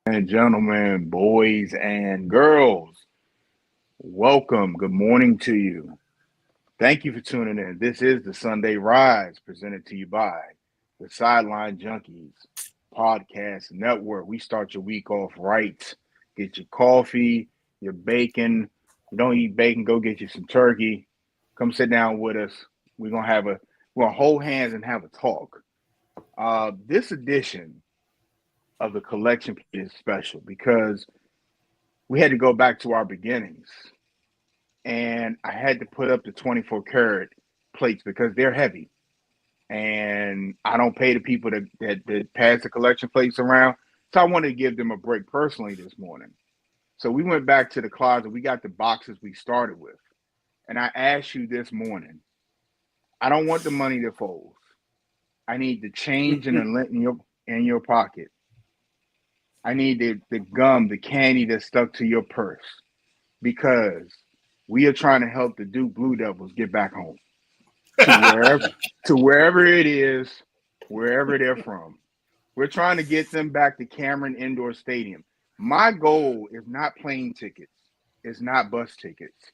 and gentlemen, boys and girls, welcome. Good morning to you. Thank you for tuning in. This is the Sunday Rise presented to you by the Sideline Junkies Podcast Network. We start your week off right. Get your coffee, your bacon. You don't eat bacon, go get you some turkey. Come sit down with us. We're gonna hold hands and have a talk. This edition of the collection is special because we had to go back to our beginnings, and I had to put up the 24 karat plates because they're heavy, and I don't pay the people that pass the collection plates around. So I wanted to give them a break personally this morning. So we went back to the closet. We got the boxes we started with, and I asked you this morning. I don't want the money that folds. I need the change in the lint in your pocket. I need the gum, the candy that's stuck to your purse because we are trying to help the Duke Blue Devils get back home to wherever it is, wherever they're from. We're trying to get them back to Cameron Indoor Stadium. My goal is not plane tickets. It's not bus tickets.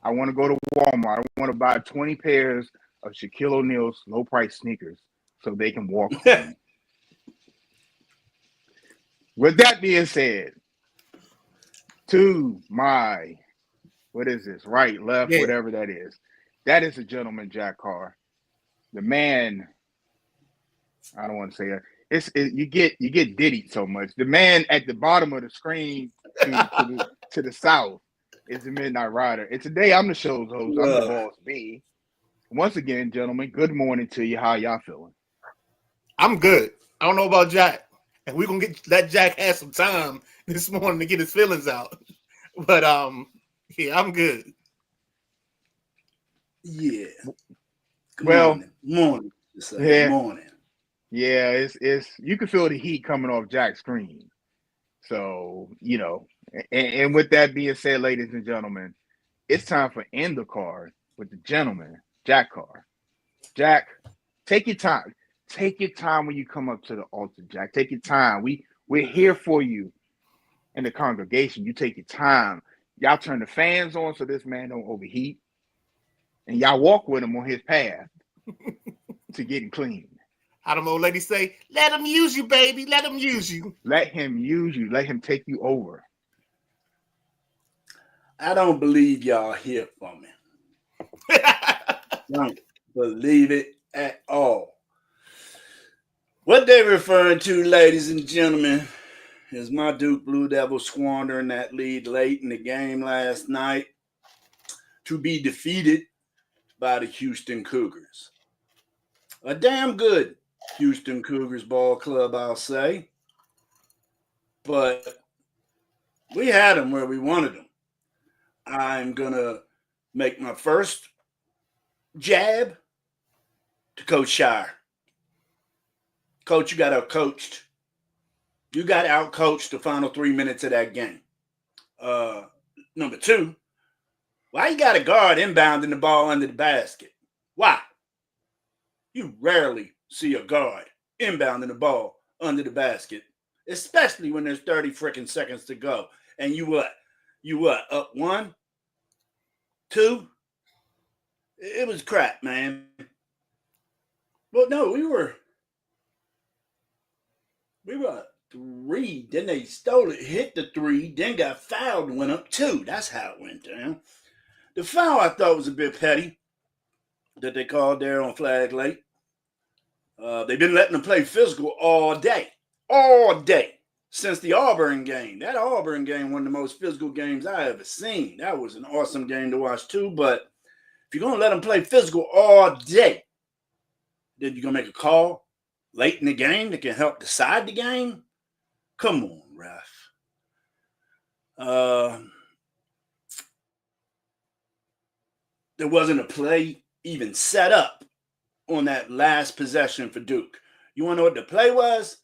I want to go to Walmart. I want to buy 20 pairs of Shaquille O'Neal's low price sneakers so they can walk home. With that being said, to my what is this? Right, left, Yeah. whatever that is. That is a gentleman, Jack Carr. The man. I don't want to say it. You get diddy so much. The man at the bottom of the screen to the south is the Midnight Rider. And today I'm the show's host. I'm the boss B. Once again, gentlemen, good morning to you. How y'all feeling? I'm good. I don't know about Jack, and we're gonna let Jack have some time this morning to get his feelings out. But yeah, I'm good. Yeah. Good Well, morning. yeah, Morning. yeah. It's you can feel the heat coming off Jack's screen. So and with that being said, ladies and gentlemen, it's time for End the Card with the gentleman, Jack Carr. Jack, take your time. Take your time when you come up to the altar, Jack. Take your time. We're here for you in the congregation. You take your time. Y'all turn the fans on so this man don't overheat, and y'all walk with him on his path to getting clean. How the old lady say, "Let him use you, baby. Let him use you." Let him use you. Let him take you over. I don't believe y'all hear from me. Don't believe it at all. What they referring to, ladies and gentlemen, is my Duke Blue Devils squandering that lead late in the game last night to be defeated by the Houston Cougars. A damn good Houston Cougars ball club, I'll say. But we had them where we wanted them. I'm going to make my first jab to Coach Shire. Coach, you got outcoached. You got outcoached the final 3 minutes of that game. Number two, why you got a guard inbounding the ball under the basket? Why? You rarely see a guard inbounding the ball under the basket, especially when there's 30 freaking seconds to go. And you what? Up 1, 2? It was crap, man. Well, no, we were 3. Then they stole it, hit the 3, then got fouled and went up 2. That's how it went down. The foul I thought was a bit petty that they called there on Flag Lake. They've been letting them play physical all day since the Auburn game. That Auburn game, one of the most physical games I ever seen. That was an awesome game to watch too. But if you're gonna let them play physical all day, then you're gonna make a call late in the game that can help decide the game. Come on, ref. There wasn't a play even set up on that last possession for Duke. You want to know what the play was?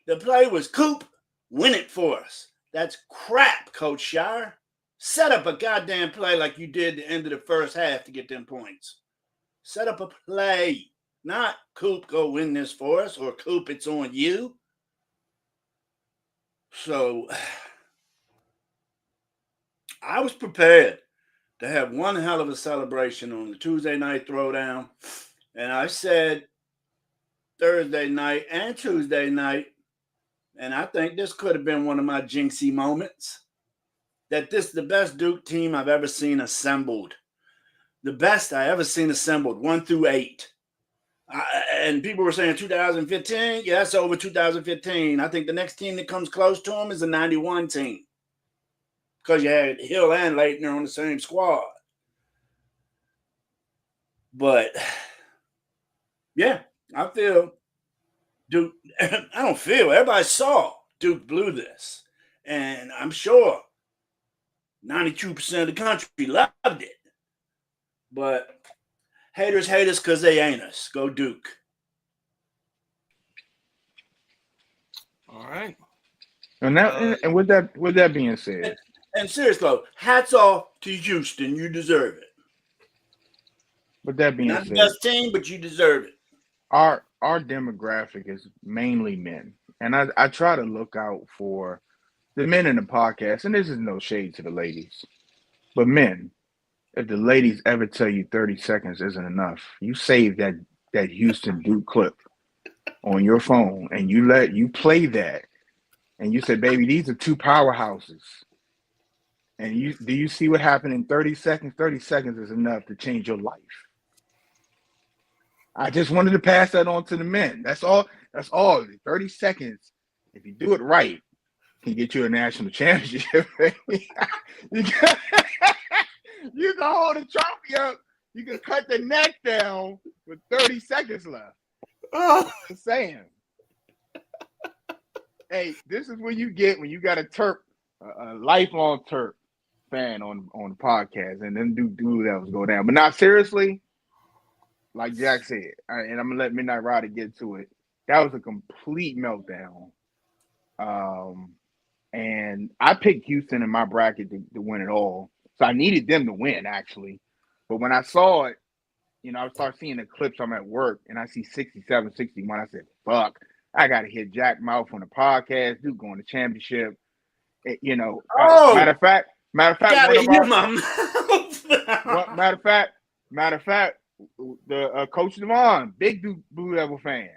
The play was Coop, win it for us. That's crap, Coach Shire. Set up a goddamn play like you did the end of the first half to get them points. Set up a play. Not Coop, go win this for us, or Coop, it's on you. So I was prepared to have one hell of a celebration on the Tuesday night throwdown. And I said Thursday night and Tuesday night, and I think this could have been one of my jinxie moments, that this is the best Duke team I've ever seen assembled. The best I ever seen assembled, 1 through 8. And people were saying 2015. Yeah, that's over 2015. I think the next team that comes close to them is the 91 team, because you had Hill and Leitner on the same squad. But yeah, I feel Duke. I don't feel, everybody saw Duke blew this, and I'm sure 92% of the country loved it. But haters hate us because they ain't us. Go Duke. All right. And with that being said, and seriously, hats off to Houston. You deserve it. with that being Not said, the best team, but you deserve it. our demographic is mainly men, and I try to look out for the men in the podcast, and this is no shade to the ladies, but men, if the ladies ever tell you 30 seconds isn't enough, you save that Houston Duke clip on your phone and you play that, and you say, baby, these are two powerhouses. And do you see what happened in 30 seconds? 30 seconds is enough to change your life. I just wanted to pass that on to the men. That's all. 30 seconds, if you do it right, can get you a national championship. You can hold a trophy up. You can cut the neck down with 30 seconds left. Just saying. Hey, this is what you get when you got a lifelong Terp fan on the podcast, and then do levels go down. But not seriously, like Jack said, and I'm gonna let Midnight Rider get to it. That was a complete meltdown. And I picked Houston in my bracket to win it all. So I needed them to win, actually. But when I saw it, I started seeing the clips. I'm at work, and I see 67, 61. I said, fuck, I got to hit Jack Mouth on the podcast. Dude going to championship. Matter of fact, gotta hear my mouth. matter of fact, the Coach Devon, big Blue Devil fan.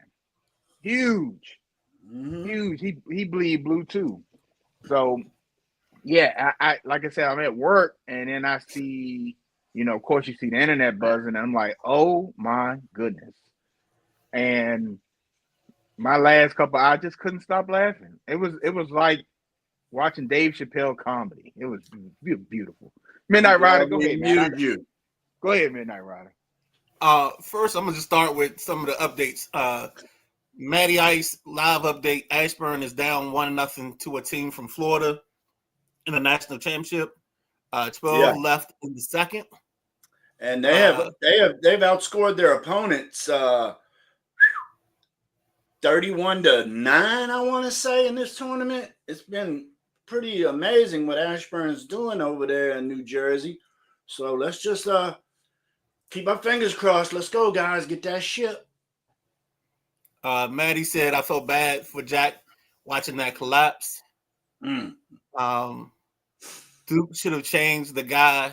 Huge. Mm-hmm. Huge. He bleed blue too. So yeah, I like I said, I'm at work, and then I see, of course you see the internet buzzing, and I'm like, oh my goodness. And my last couple, I just couldn't stop laughing. It was like watching Dave Chappelle comedy. It was beautiful. Midnight Rider, go ahead, man. Go ahead, Midnight Rider. First, I'm gonna just start with some of the updates. Matty Ice live update: Ashburn is down 1-0 to a team from Florida in the national championship. 12 left in the second, and they've outscored their opponents 31-9. I want to say in this tournament, it's been pretty amazing what Ashburn's doing over there in New Jersey. So let's just keep our fingers crossed. Let's go, guys. Get that ship. Maddie said, I felt bad for Jack watching that collapse. Duke should have changed the guy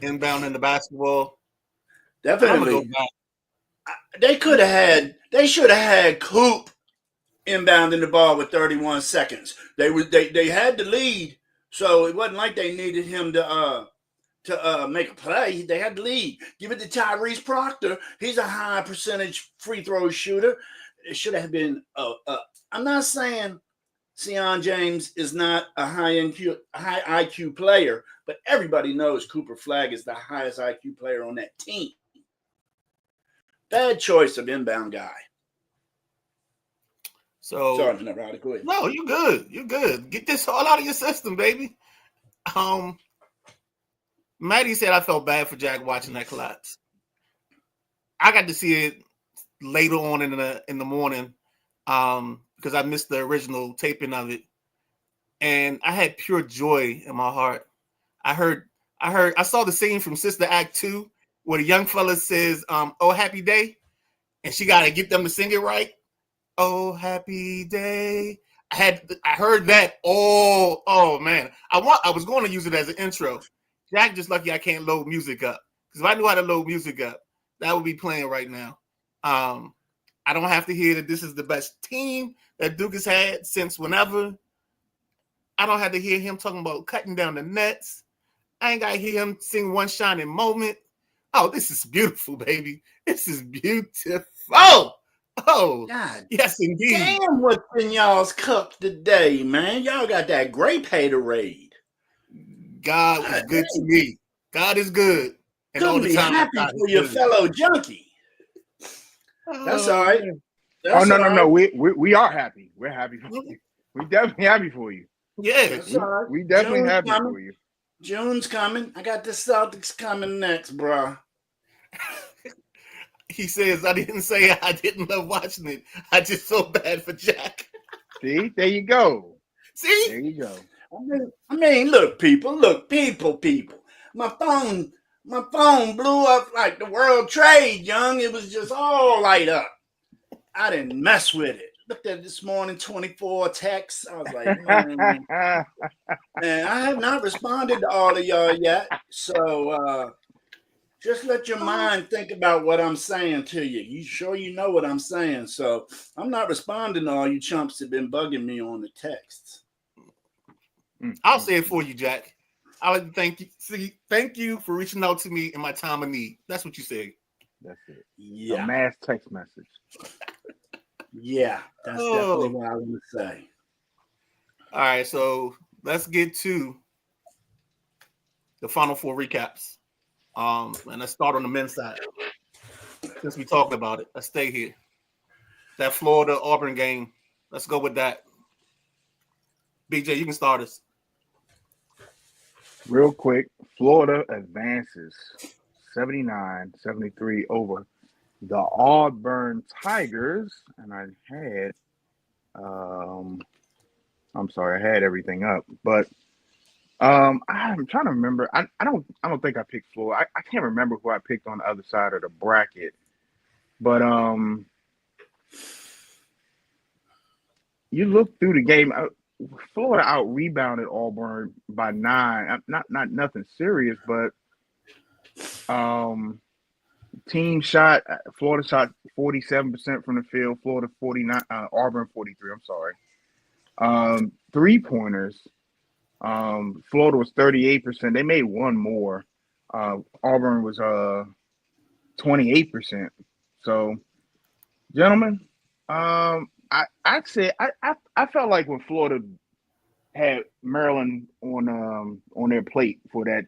inbound in the basketball. Definitely. They should have had Coop inbound in the ball with 31 seconds. They had the lead, so it wasn't like they needed him to make a play. They had the lead. Give it to Tyrese Proctor. He's a high percentage free throw shooter. It should have been I'm not saying Sion James is not a high IQ player, but everybody knows Cooper Flagg is the highest IQ player on that team. Bad choice of inbound guy. So sorry for that, Roddy. Go ahead. No, you're good. You're good. Get this all out of your system, baby. Maddie said I felt bad for Jack watching that collapse. I got to see it later on in the morning because I missed the original taping of it, and I had pure joy in my heart. I saw the scene from Sister Act 2 where the young fella says, "Oh, happy day," and she got to get them to sing it right. Oh, happy day. I heard that. Oh man. I was going to use it as an intro. Jack just lucky I can't load music up. Because if I knew how to load music up, that would be playing right now. I don't have to hear that this is the best team that Duke has had since whenever. I don't have to hear him talking about cutting down the nets. I ain't got to hear him sing One Shining Moment. Oh, this is beautiful, baby. This is beautiful. Oh, God yes, indeed. damn, what's in y'all's cup today, man? Y'all got that grape haterade. God is good to me. God is good. And all Couldn't the be time, happy God for is your good. fellow junkie. That's all right. man. That's no. all right. We are happy. We're happy for you. We definitely happy for you. Yeah. That's all right. We definitely June's happy coming. for you. June's coming. I got the Celtics coming next, bro. He says, I didn't say I didn't love watching it. I just felt bad for Jack. See, there you go. See? There you go. I mean, look, people. My phone blew up like the World Trade, young. It was just all light up. I didn't mess with it. Looked at it this morning, 24 texts. I was like, man, I have not responded to all of y'all yet. So just let your mind think about what I'm saying to you. You sure you know what I'm saying? So I'm not responding to all you chumps that have been bugging me on the texts. I'll say it for you, Jack. I would thank you. See, thank you for reaching out to me in my time of need. That's what you said. That's it. Yeah. A mass text message. Yeah, that's definitely what I want to say. All right, so let's get to the Final Four recaps. And let's start on the men's side. Since we talked about it, let's stay here. That Florida Auburn game. Let's go with that. BJ, you can start us. Real quick, Florida advances 79-73 over the Auburn Tigers. And I had everything up, but I'm trying to remember. I don't think I picked Florida. I can't remember who I picked on the other side of the bracket. But you look through the game, Florida out rebounded Auburn by 9. Not nothing serious, but team shot. Florida shot 47% from the field. Florida 49. Auburn 43. I'm sorry. 3-pointers. Florida was 38%. They made one more. Auburn was 28%. So, gentlemen, I'd say I felt like when Florida had Maryland on their plate for that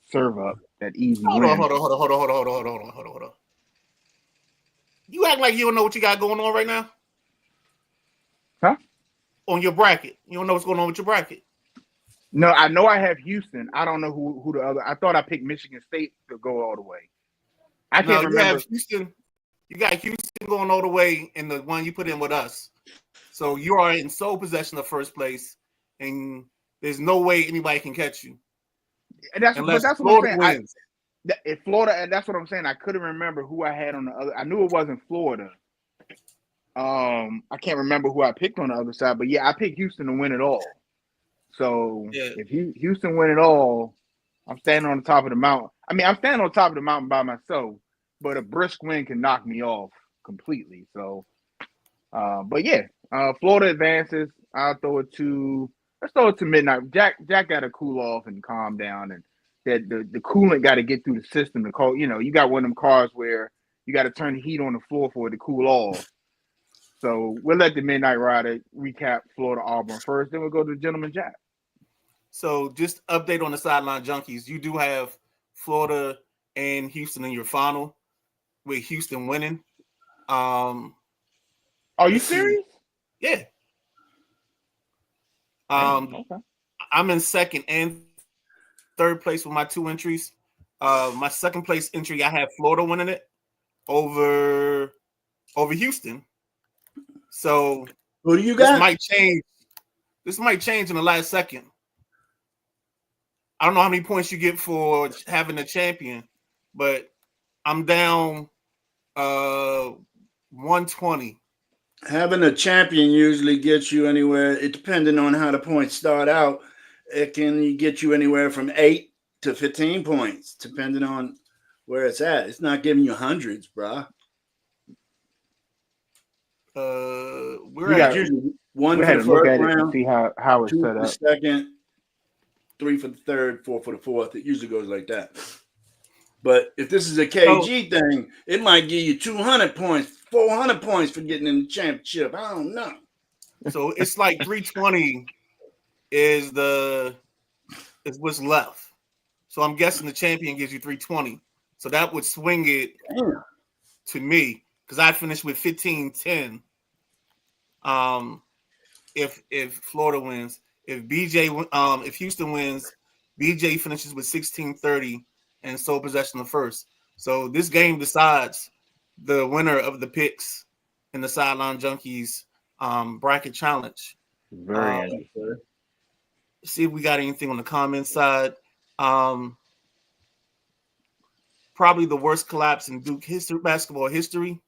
serve up, that easy Hold win. on. You act like you don't know what you got going on right now? Huh? On your bracket. You don't know what's going on with your bracket. No, I know I have Houston. I don't know who the other. I thought I picked Michigan State to go all the way. I can't remember. You have Houston. You got Houston going all the way in the one you put in with us. So you are in sole possession of first place, and there's no way anybody can catch you. And that's unless what Florida I'm saying. wins. If Florida, and that's what I'm saying. I couldn't remember who I had on the other. I knew it wasn't Florida. I can't remember who I picked on the other side, but yeah, I picked Houston to win it all. So if Houston win it all, I'm standing on the top of the mountain. I mean, I'm standing on top of the mountain by myself, but a brisk wind can knock me off completely. So, but yeah, Florida advances. Let's throw it to midnight. Jack got to cool off and calm down, and that the coolant got to get through the system to call. You know, you got one of them cars where you got to turn the heat on the floor for it to cool off. So we'll let the Midnight Rider recap Florida Auburn first, then we'll go to the Gentleman Jack. So just update on the Sideline Junkies. You do have Florida and Houston in your final, with Houston winning. Are you serious? Yeah. Okay. I'm in second and third place with my 2 entries. My second place entry, I have Florida winning it over Houston. So Who do you got? This might change in the last second. I don't know how many points you get for having a champion, but I'm down 120 having a champion usually gets you anywhere. It depending on how the points start out, it can get you anywhere from 8 to 15 points, depending on where it's at. It's not giving you hundreds, bruh. We're You at got Usually one we for had the to look first at it and round, see how it's 2 set for the up. second, 3 for the third, 4 for the fourth. It usually goes like that. But if this is a KG thing, it might give you 200 points, 400 points for getting in the championship. I don't know. So it's like 320 is what's left. So I'm guessing the champion gives you 320. So that would swing it to me because I finished with 15-10. If Florida wins, if Houston wins, BJ finishes with 16-30 and sole possession of first. So this game decides the winner of the picks in the Sideline Junkies bracket challenge. Very interesting. See if we got anything on the comments side. Probably the worst collapse in Duke basketball history.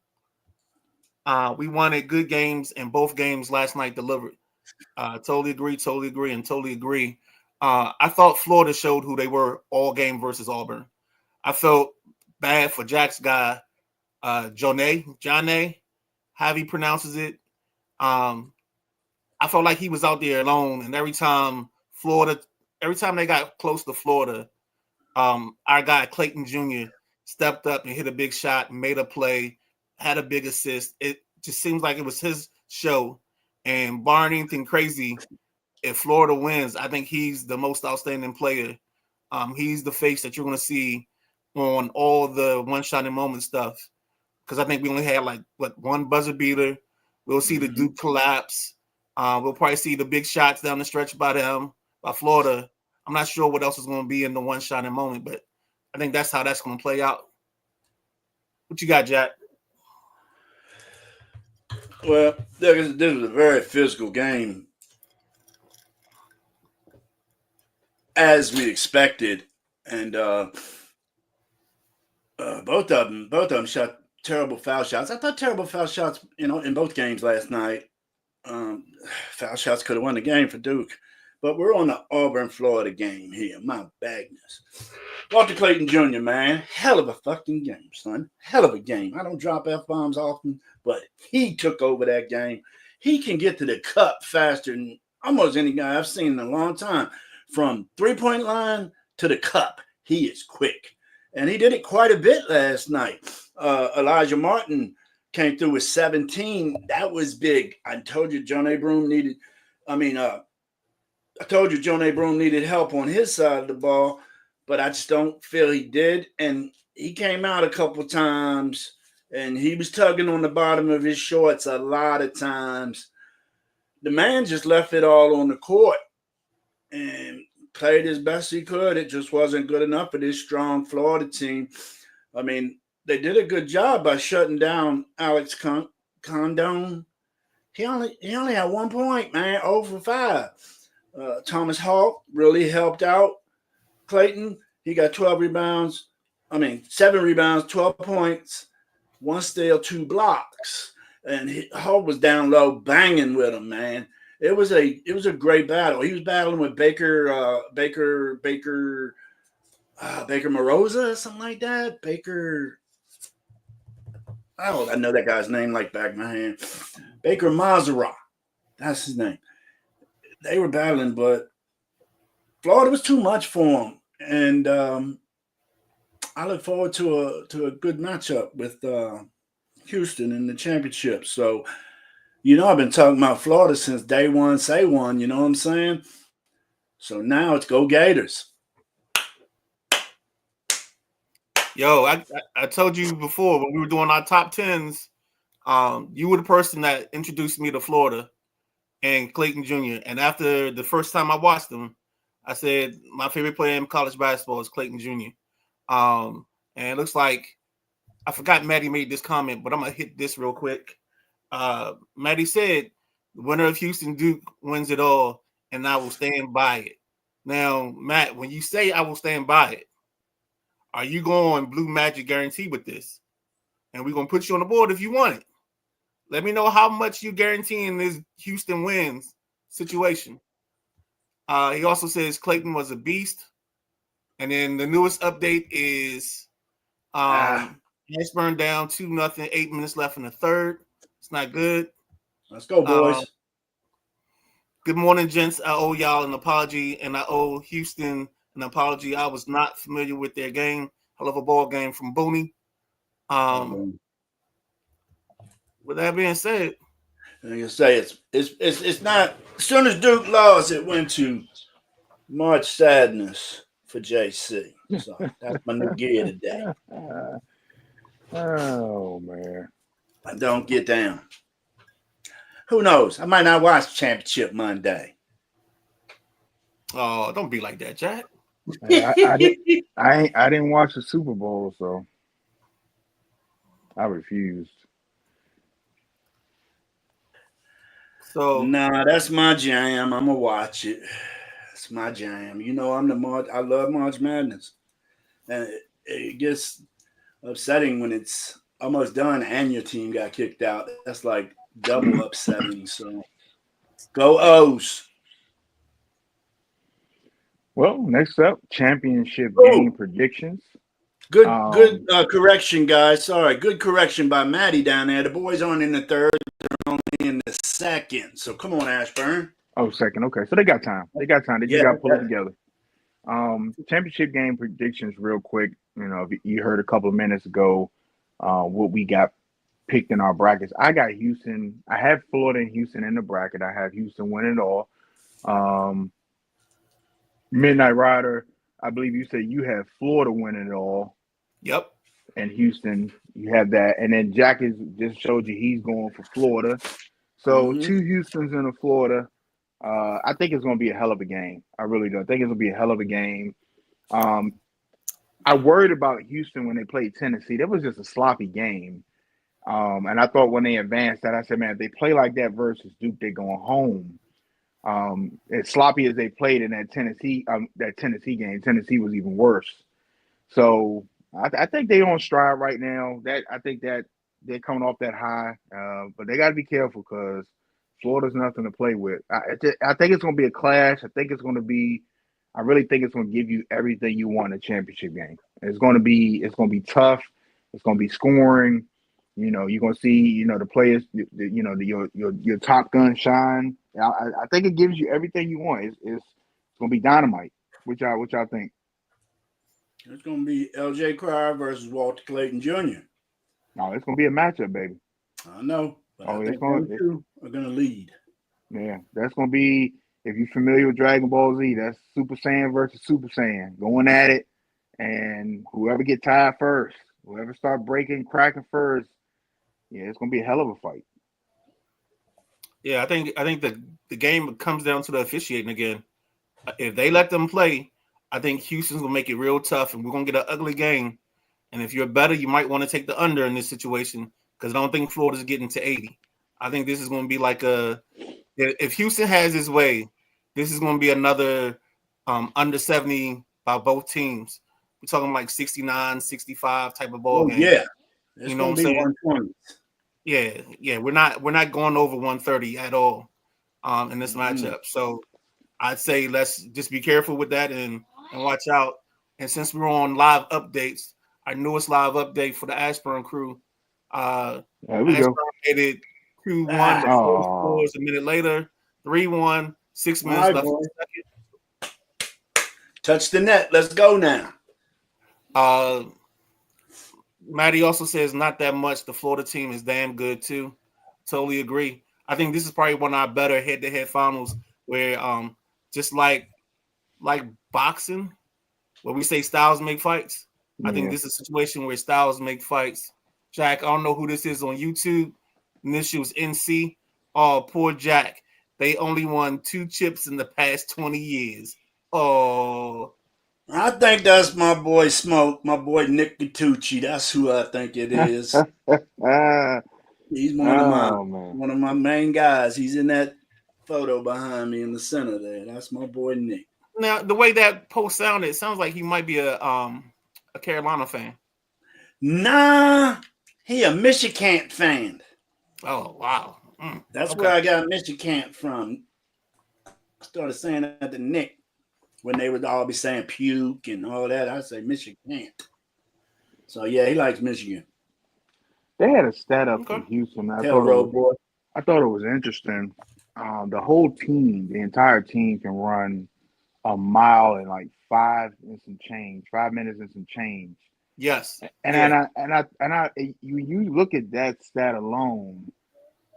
We wanted good games, and both games last night delivered. Totally agree. I thought Florida showed who they were all game versus Auburn. I felt bad for Jack's guy, Johnny, how he pronounces it. I felt like he was out there alone, and every time they got close to Florida, our guy Clayton Jr. stepped up and hit a big shot, made a play, had a big assist. It just seems like it was his show. And barring anything crazy, if Florida wins, I think he's the most outstanding player. He's the face that you're going to see on all the one-shot and moment stuff. Because I think we only had one buzzer beater. We'll see the Duke collapse. We'll probably see the big shots down the stretch by Florida. I'm not sure what else is going to be in the one-shot and moment, but I think that's how that's going to play out. What you got, Jack? Well, this was a very physical game, as we expected, and both of them shot terrible foul shots. I thought terrible foul shots, in both games last night. Foul shots could have won the game for Duke, but we're on the Auburn-Florida game here. My bagness. Walter Clayton Jr., man, hell of a fucking game, son. Hell of a game. I don't drop F-bombs often, but he took over that game. He can get to the cup faster than almost any guy I've seen in a long time. From three-point line to the cup, he is quick. And he did it quite a bit last night. Elijah Martin came through with 17. That was big. I told you John A. Broome needed help on his side of the ball, but I just don't feel he did. And he came out a couple times, and he was tugging on the bottom of his shorts a lot of times. The man just left it all on the court and played as best he could. It just wasn't good enough for this strong Florida team. I mean, they did a good job by shutting down Alex Condon. He only had 1 point, man, 0 for 5. Thomas Hawk really helped out Clayton. He got 7 rebounds, 12 points, 1 steal, 2 blocks. And Hawk was down low banging with him, man. It was a great battle. He was battling with Baker Moroza or something like that. I know that guy's name like back of my hand. Baker Mazara. That's his name. They were battling, but Florida was too much for him. And I look forward to a good matchup with Houston in the championship. So, I've been talking about Florida since day one, say one, you know what I'm saying? So now it's go Gators. Yo, I told you before when we were doing our top 10s, you were the person that introduced me to Florida and Clayton Jr. And after the first time I watched them, I said my favorite player in college basketball is Clayton Jr. And it looks like I forgot Maddie made this comment, but I'm gonna hit this real quick. Maddie said, "The winner of Houston Duke wins it all, and I will stand by it." Now, Matt, when you say I will stand by it, are you going Blue Magic guarantee with this? And we're gonna put you on the board if you want it. Let me know how much you guaranteeing this Houston wins situation. He also says Clayton was a beast. And then the newest update is Ashburn down 2-0, 8 minutes left in the third. It's not good. Let's go, boys. Good morning, gents. I owe y'all an apology, and I owe Houston an apology. I was not familiar with their game. Hell of a ball game from Booney. With that being said, like I say, it's not. As soon as Duke lost, it went to March Sadness for JC. So that's my new gear today. Oh man, I don't get down. Who knows? I might not watch Championship Monday. Oh, don't be like that, Jack. I didn't watch the Super Bowl, so I refused. So nah, that's my jam. I'm gonna watch it. That's my jam. You know, I love March Madness, and it gets upsetting when it's almost done and your team got kicked out. That's like double upsetting. So go O's. Well, next up, championship game predictions. Good correction, guys. Sorry, good correction by Maddie down there. The boys aren't in the third; they're only in the second. So come on, Ashburn. Oh, second. Okay, so they got time. They just got to pull it together. Championship game predictions, real quick. You know, you heard a couple of minutes ago what we got picked in our brackets. I got Houston. I have Florida and Houston in the bracket. I have Houston winning it all. Midnight Rider, I believe you said you have Florida winning it all. Yep. And Houston, you have that. And then Jack just showed you he's going for Florida. So 2 Houstons and a Florida. I think it's going to be a hell of a game. I really do. I think it's going to be a hell of a game. I worried about Houston when they played Tennessee. That was just a sloppy game. And I thought when they advanced that, I said, man, if they play like that versus Duke, they're going home. As sloppy as they played in that Tennessee game, Tennessee was even worse. So I think they're on stride right now. I think that they're coming off that high, but they got to be careful because Florida's nothing to play with. I think it's going to be a clash. I really think it's going to give you everything you want in a championship game. It's going to be tough. It's going to be scoring. You know, you're going to see, the players, your top gun shine. I think it gives you everything you want. It's going to be dynamite. Which I think. It's going to be L.J. Cryer versus Walter Clayton Jr. No, it's going to be a matchup, baby. I know. But I think them two are going to lead. Yeah, that's going to be, if you're familiar with Dragon Ball Z, that's Super Saiyan versus Super Saiyan going at it. And whoever get tired first, whoever start cracking first, yeah, it's going to be a hell of a fight. Yeah, I think the game comes down to the officiating again. If they let them play, I think Houston's going to make it real tough, and we're going to get an ugly game. And if you're better, you might want to take the under in this situation because I don't think Florida's getting to 80. I think this is going to be like if Houston has his way, this is going to be another under 70 by both teams. We're talking like 69, 65 type of ball game. Yeah. You know what I'm saying? 120. Yeah. We're not going over 130 at all in this matchup. So I'd say let's just be careful with that and watch out. And since we're on live updates, our newest live update for the Ashburn crew, Ashburn made it 2-1. The fourth scores a minute later, 3-1, 6 minutes left in the second. Touch the net. Let's go now. Maddie also says not that much. The Florida team is damn good too. Totally agree. I think this is probably one of our better head-to-head finals where just like boxing, where we say styles make fights. I think this is a situation where styles make fights. Jack, I don't know who this is on YouTube. And this shit was NC. Oh, poor Jack. They only won 2 chips in the past 20 years. Oh. I think that's my boy Smoke, my boy Nick Catucci. That's who I think it is. He's one of my main guys. He's in that photo behind me in the center there. That's my boy Nick. Now, the way that post sounded, it sounds like he might be a Carolina fan. Nah, he a Michigan fan. Oh wow. That's Okay. where I got Michigan from. I started saying that to Nick when they would all be saying puke and all that. I say Michigan. So yeah, he likes Michigan. They had a stat up for Okay. Houston. Tell Road Boy. I thought it was interesting. The whole team, the entire team, can run a mile in like 5 minutes and some change. Yes. And Yeah. you look at that stat alone,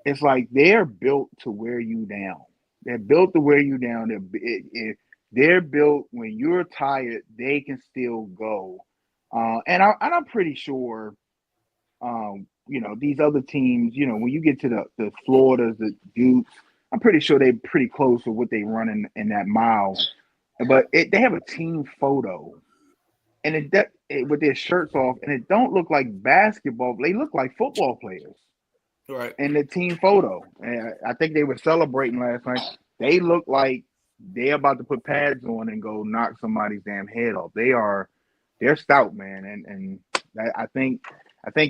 it's like they're built to wear you down. They're built to wear you down. They're built when you're tired, they can still go. I'm pretty sure, these other teams, when you get to the Floridas, the Dukes, I'm pretty sure they're pretty close to what they run in that mile. But they have a team photo, and with their shirts off, and it don't look like basketball. They look like football players Right. in the team photo. And I think they were celebrating last night. They look like they're about to put pads on and go knock somebody's damn head off. They're stout, man, and I think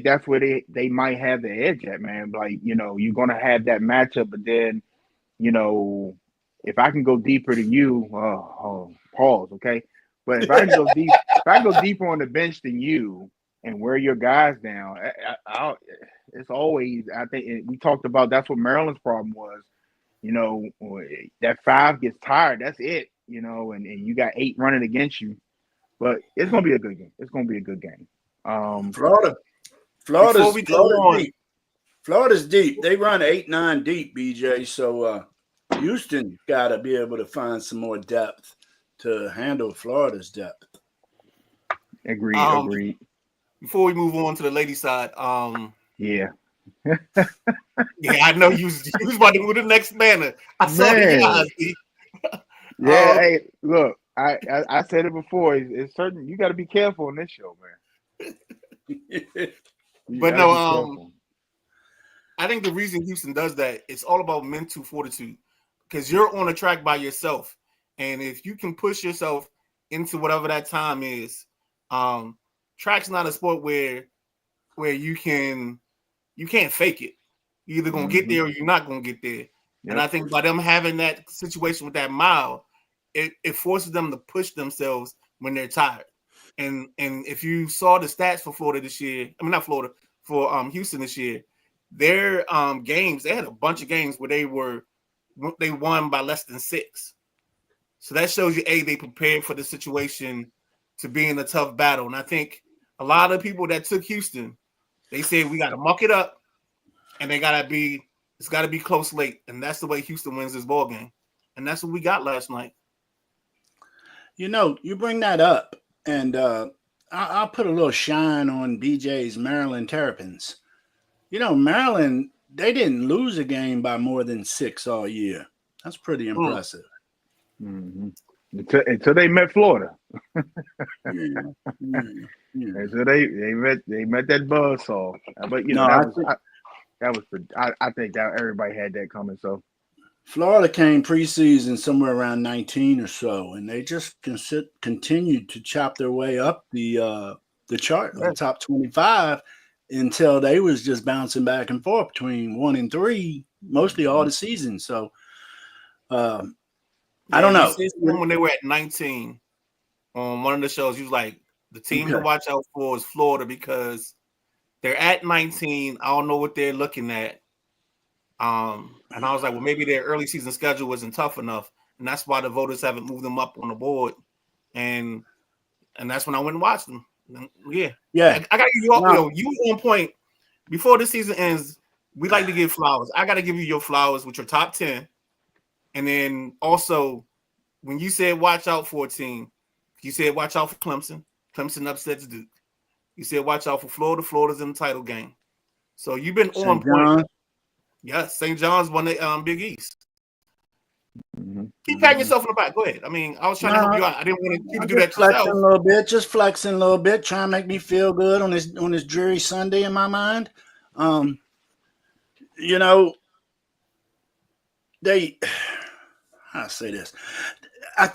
that's where they might have the edge at, man. Like, you're gonna have that matchup, but then, if I can go deeper than you, pause, okay. But if I can go deeper on the bench than you and wear your guys down, it's always, I think we talked about, that's what Maryland's problem was. That 5 gets tired. That's it. And you got 8 running against you. But it's gonna be a good game. It's gonna be a good game. Florida's on, deep. Florida's deep. They run 8-9 deep, BJ. So Houston got to be able to find some more depth to handle Florida's depth. Agreed. Before we move on to the lady side, yeah. Yeah, I know you was about to move to the next banner. I saw the eyes. Yeah, hey, look, I said it before. It's certain you got to be careful on this show, man. But no, I think the reason Houston does that, it's all about mental fortitude, because you're on a track by yourself, and if you can push yourself into whatever that time is, track's not a sport where you can't fake it. You're either gonna get there or you're not gonna get there. Yep. And I think by them having that situation with that mile, it forces them to push themselves when they're tired. And if you saw the stats for Florida this year, I mean not Florida, for Houston this year, their games, they had a bunch of games where they won by less than 6. So that shows you, they prepared for the situation to be in a tough battle. And I think a lot of people that took Houston, they said we got to muck it up, and it's got to be close late, and that's the way Houston wins this ball game, and that's what we got last night. You bring that up, and I'll put a little shine on BJ's Maryland Terrapins. Maryland, they didn't lose a game by more than 6 all year. That's pretty impressive. Mm-hmm. Until they met Florida. Yeah. So they met that buzzsaw. But I think that everybody had that coming. So Florida came preseason somewhere around 19 or so, and they just continued to chop their way up the chart, the top 25, until they was just bouncing back and forth between 1 and 3, mostly all the season. So I don't know. When they were at 19 on one of the shows, he was like, the team to watch out for is Florida because they're at 19. I don't know what they're looking at. And I was like, well, maybe their early season schedule wasn't tough enough. And that's why the voters haven't moved them up on the board. And that's when I went and watched them. And yeah. I got to give you you on point. Before the season ends, we like to give flowers. I got to give you your flowers with your top 10. And then also, when you said watch out for a team, you said watch out for Clemson. Clemson upsets Duke. You said watch out for Florida. Florida's in the title game. So you've been on point. Yes, St. John's won the Big East. Mm-hmm. Keep patting yourself on the back. Go ahead. I mean, I was trying to help you out. I didn't want you to do that yourself. Just flexing a little bit, trying to make me feel good on this dreary Sunday in my mind. How to say this? I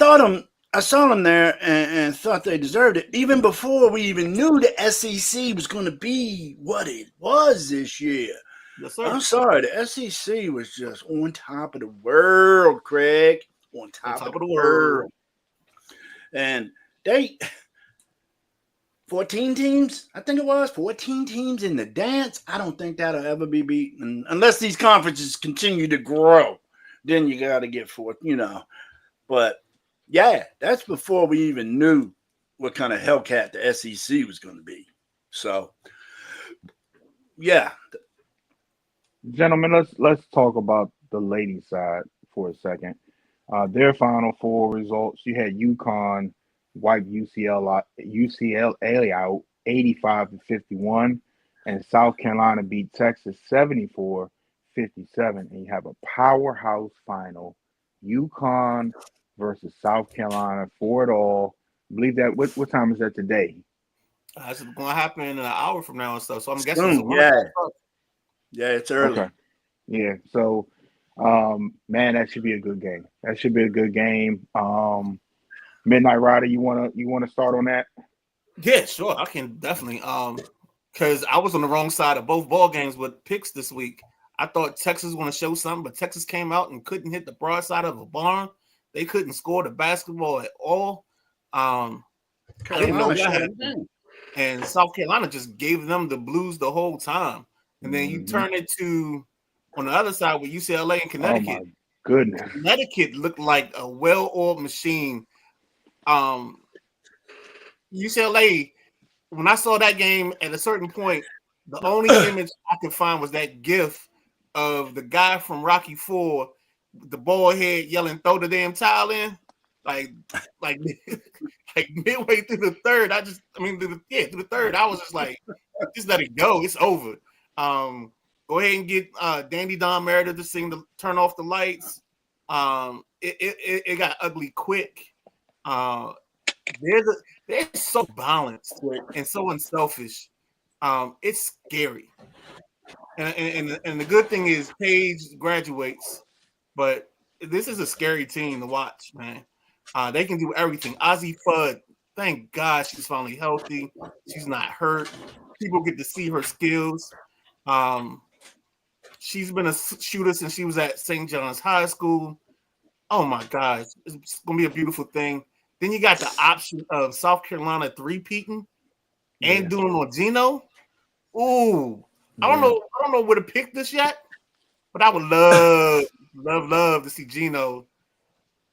saw them there and thought they deserved it, even before we even knew the SEC was going to be what it was this year. Yes, sir. I'm sorry. The SEC was just on top of the world, Craig. On On top of top the of the world. world. And they 14 teams, I think it was 14 teams in the dance. I don't think that'll ever be beaten unless these conferences continue to grow. Then you got to get forth, But yeah, that's before we even knew what kind of Hellcat the SEC was going to be. So yeah, Gentlemen, let's talk about the ladies' side for a second. Their Final Four results: you had UConn wipe UCLA out 85-51, and South Carolina beat Texas 74-57. And you have a powerhouse final: UConn versus South Carolina for it all. I believe that what time is that today? It's going to happen in an hour from now and stuff. So I'm guessing it's soon, 1 o'clock. yeah, it's early. Okay. Yeah. So, man, that should be a good game. That should be a good game. Midnight Rider, you wanna start on that? Yeah, sure. I can definitely. Because I was on the wrong side of both ball games with picks this week. I thought Texas was going to show something, but Texas came out and couldn't hit the broadside of a barn. They couldn't score the basketball at all. I didn't know Carolina what shut them happened. down. And South Carolina just gave them the blues the whole time. And then you Hmm. turn it to on the other side with UCLA and Oh my Connecticut. goodness. Connecticut looked like a well-oiled machine. Um, UCLA, when I saw that game at a certain point, the only image I could find was that gif of the guy from Rocky IV, the bald head yelling, "Throw the damn towel in!" Like, like, like midway through the third, through the third, I was just like, just let it go. It's over. Go ahead and get Dandy Don Meredith to sing the "Turn Off the Lights." It got ugly quick. Uh, they're so balanced and so unselfish. It's scary. And the good thing is Paige graduates, but this is a scary team to watch, man. They can do everything. Ozzie Fudd, thank God she's finally healthy. She's not hurt. People get to see her skills. Um, she's been a shooter since she was at St. John's High School. Oh my gosh, it's gonna be a beautiful thing. Then you got the option of South Carolina three-peating and Yeah. doing on Gino. Ooh, I don't Yeah. know. I don't know where to pick this yet, but I would love to see Gino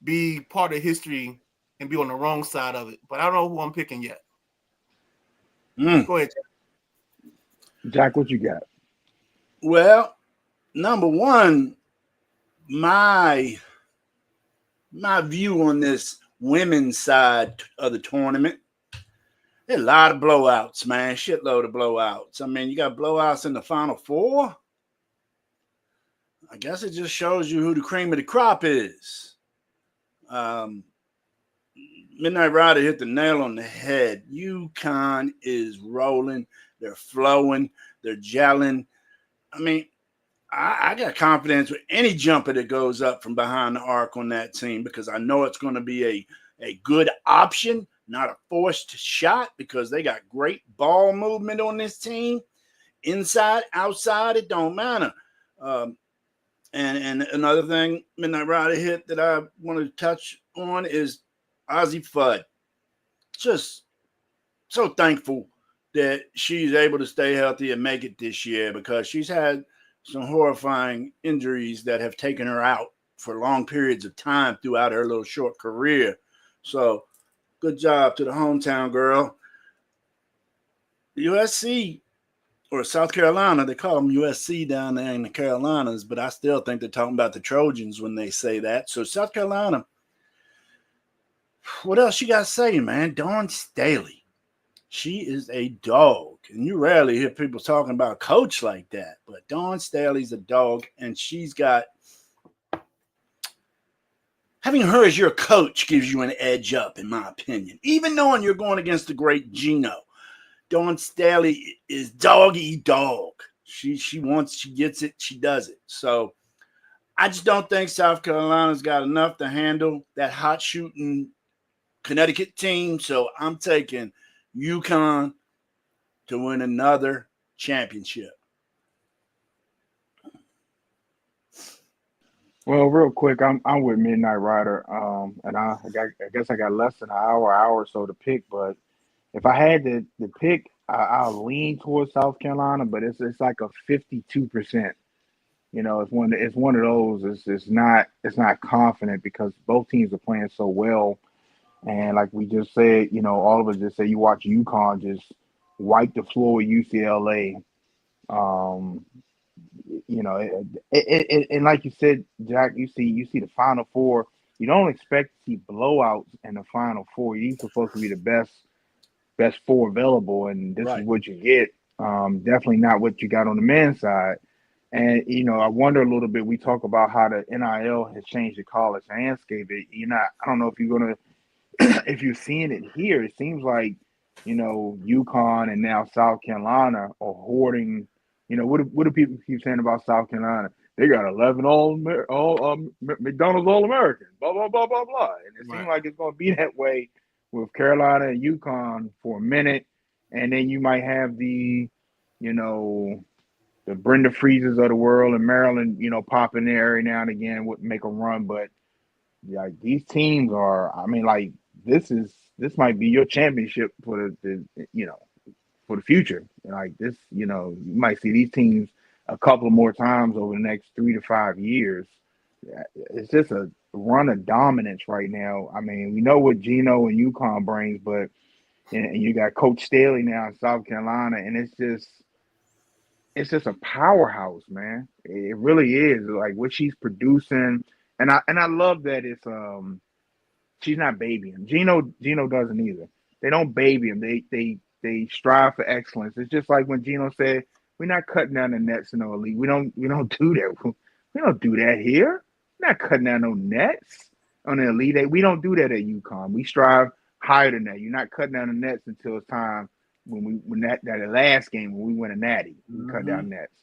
be part of history and be on the wrong side of it. But I don't know who I'm picking yet. Go ahead, Jack. Jack, what you got? Well, number one, my view on this women's side of the tournament. There's a lot of blowouts, man. Shitload of blowouts. I mean, you got blowouts in the Final Four. I guess it just shows you who the cream of the crop is. Midnight Rider hit the nail on the head. UConn is rolling. They're flowing. They're gelling. I mean, I got confidence with any jumper that goes up from behind the arc on that team because I know it's going to be a good option, not a forced shot, because they got great ball movement on this team. Inside, outside, it don't matter. And another thing Midnight Rider hit that I want to touch on is Ozzie Fudd. Just so thankful that she's able to stay healthy and make it this year because she's had some horrifying injuries that have taken her out for long periods of time throughout her little short career. So good job to the hometown girl. USC or South Carolina, they call them USC down there in the Carolinas, but I still think they're talking about the Trojans when they say that. So South Carolina, what else you got to say, man? Dawn Staley. She is a dog. And you rarely hear people talking about a coach like that. But Dawn Staley's a dog, and she's got having her as your coach gives you an edge up, in my opinion. Even knowing you're going against the great Gino. Dawn Staley is dog eat dog. She gets it, she does it. So I just don't think South Carolina's got enough to handle that hot shooting Connecticut team. So I'm taking UConn to win another championship. Well, real quick, I'm with Midnight Rider, and I guess I got less than an hour or so to pick. But if I had to pick, I'll lean towards South Carolina, but it's like a 52%. You know, it's one of those. It's not confident because both teams are playing so well, and like we just said, all of us just say you watch UConn just wipe the floor with UCLA. Um, and like you said, Jack, you see the Final Four. You don't expect to see blowouts in the Final Four. You're supposed to be the best four available, and this is Right. what you get. Definitely not what you got on the men's side. And I wonder a little bit. We talk about how the NIL has changed the college landscape. I don't know if you're gonna if you're seeing it here. It seems like UConn and now South Carolina are hoarding. What do people keep saying about South Carolina? They got 11 McDonald's All Americans. Blah blah blah blah blah. And it seems Right. like it's going to be that way with Carolina and UConn for a minute, and then you might have you know the Brenda Freezes of the world and Maryland, pop in there every now and again, would make a run. But like these teams are, I mean, like this might be your championship for for the future. Like this, you might see these teams a couple of more times over the next 3 to 5 years. It's just a run of dominance right now. I mean, we know what Geno and UConn brings, but and you got Coach Staley now in South Carolina, and it's just a powerhouse, man. It really is. Like what she's producing, and I love that she's not babying. Gino doesn't either. They don't baby him. They strive for excellence. It's just like when Gino said, "We're not cutting down the nets in the league. We don't do that. We don't do that here. We're not cutting down no nets on the elite. We don't do that at UConn. We strive higher than that. You're not cutting down the nets until it's time when that last game when we win a natty. We cut Mm-hmm. down nets,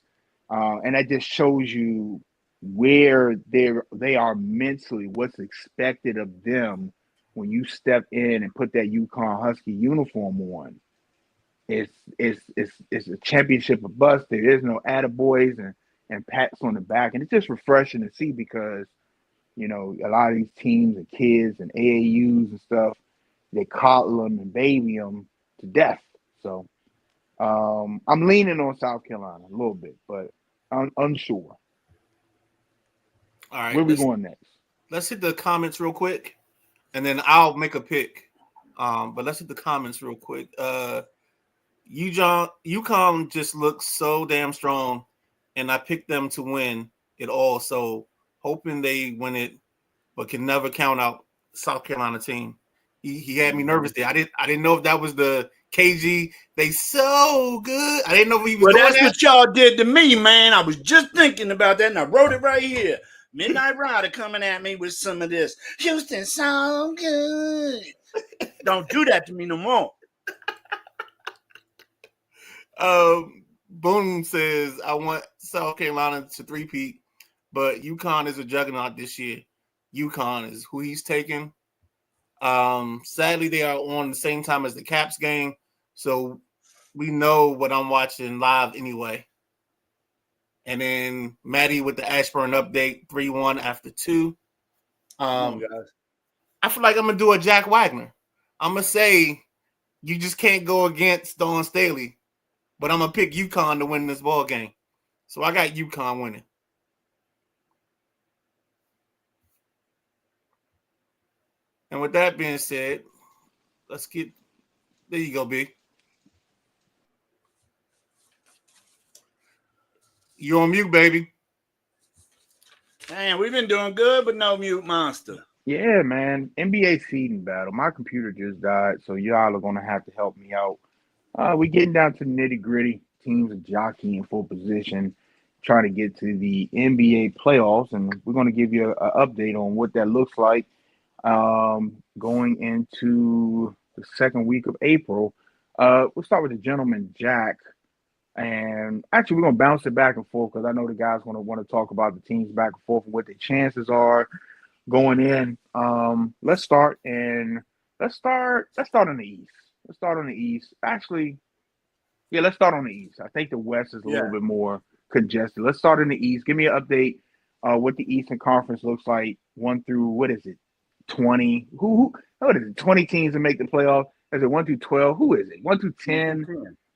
and that just shows you where they are mentally, what's expected of them when you step in and put that UConn Husky uniform on. It's a championship of bust. There is no attaboys and pats on the back, and it's just refreshing to see because a lot of these teams and kids and AAUs and stuff, they coddle them and baby them to death. So I'm leaning on South Carolina a little bit, but I'm unsure. All right. Where we going next? Let's hit the comments real quick, and then I'll make a pick. But let's hit the comments real quick. UConn just looks so damn strong, and I picked them to win it all. So hoping they win it, but can never count out South Carolina team. He had me nervous there. I didn't know if that was the KG. They so good. I didn't know if he was Well, doing that's that. what y'all did to me, man. I was just thinking about that, and I wrote it right here. Midnight Rider coming at me with some of this. Houston, so good. Don't do that to me no more. Boone says I want South Carolina to three-peat, but UConn is a juggernaut this year. UConn is who he's taking. Sadly, they are on the same time as the Caps game, so we know what I'm watching live anyway. And then Maddie with the Ashburn update 3-1 after 2. Come on, guys. I feel like I'm gonna do a Jack Wagner. I'm gonna say you just can't go against Dawn Staley, but I'm gonna pick UConn to win this ball game. So I got UConn winning. And with that being said, let's get there. You go, B. You're on mute, baby. Man, we've been doing good, but no mute monster. Yeah, man. NBA seeding battle. My computer just died, so y'all are gonna have to help me out. We're getting down to the nitty gritty. Teams are jockeying for position, trying to get to the NBA playoffs, and we're gonna give you an update on what that looks like going into the second week of April. We'll start with the gentleman Jack, and actually we're gonna bounce it back and forth because I know the guys gonna want to talk about the teams back and forth and what their chances are going in. Let's start on the East. Let's start on the East. Actually, yeah, let's start on the East. I think the West is a little Yeah. bit more congested. Let's start in the East. Give me an update what the Eastern Conference looks like, 1 through what is it, 20? What is it? 20 teams to make the playoff. Is it 1 through 12? Who is it? 1 through 10?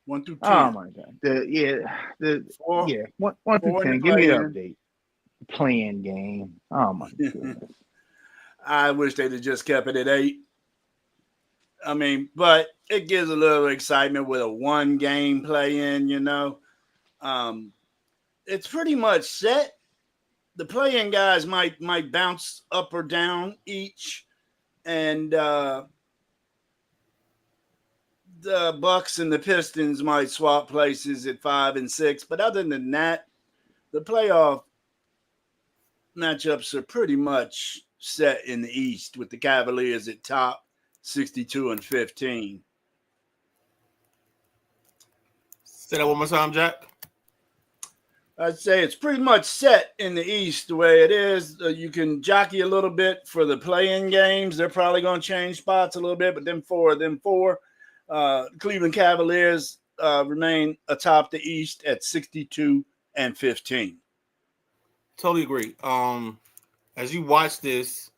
1 through 10. Oh my God. Four, 1 through four in the 10. Give me an play-in. update. Playing game. Oh my goodness. I wish they'd have just kept it at 8. I mean, but it gives a little excitement with a 1-game play-in, you know. It's pretty much set. The play-in guys might bounce up or down each, and the Bucks and the Pistons might swap places at 5 and 6. But other than that, the playoff matchups are pretty much set in the East with the Cavaliers at top, 62 and 15. Say that one more time, Jack. I'd say it's pretty much set in the East the way it is. You can jockey a little bit for the play-in games. They're probably going to change spots a little bit, but them four. Cleveland Cavaliers remain atop the East at 62 and 15. Totally agree. As you watch this,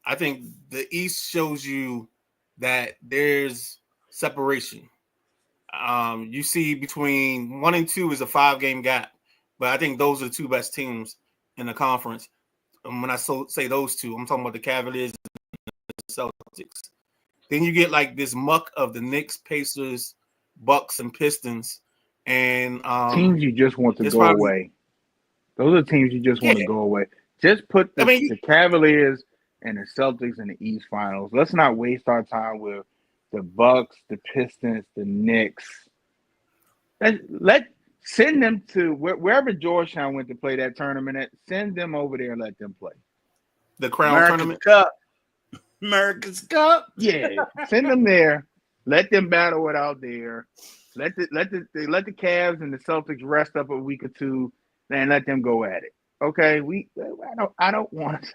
I think the East shows you that there's separation. You see between 1 and 2 is a 5-game gap, but I think those are the 2 best teams in the conference. And when I say those two, I'm talking about the Cavaliers and the Celtics. Then you get like this muck of the Knicks, Pacers, Bucks, and Pistons, and teams you just want to go away. Those are teams you just want to go away. Just put the Cavaliers and the Celtics in the East Finals. Let's not waste our time with the Bucks, the Pistons, the Knicks. Let send them to wherever Georgetown went to play that tournament at. Send them over there and let them play. The Crown Tournament Cup. America's Cup. Yeah, send them there. Let them battle it out there. Let the Cavs and the Celtics rest up a week or two, and let them go at it. Okay, I don't want to.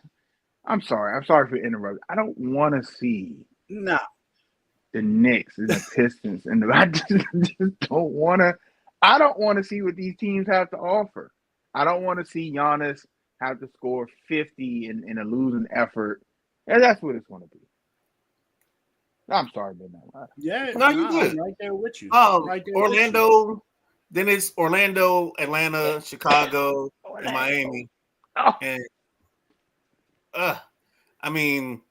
I'm sorry for interrupting. I don't want to see the Knicks and the Pistons and I just don't want to. I don't want to see what these teams have to offer. I don't want to see Giannis have to score 50 in a losing effort. And that's what it's going to be. I'm sorry, but no. Yeah, no, you good. I'm right there with you. Right there Orlando. With you. Then it's Orlando, Atlanta, Chicago, and Miami. Oh. And I mean,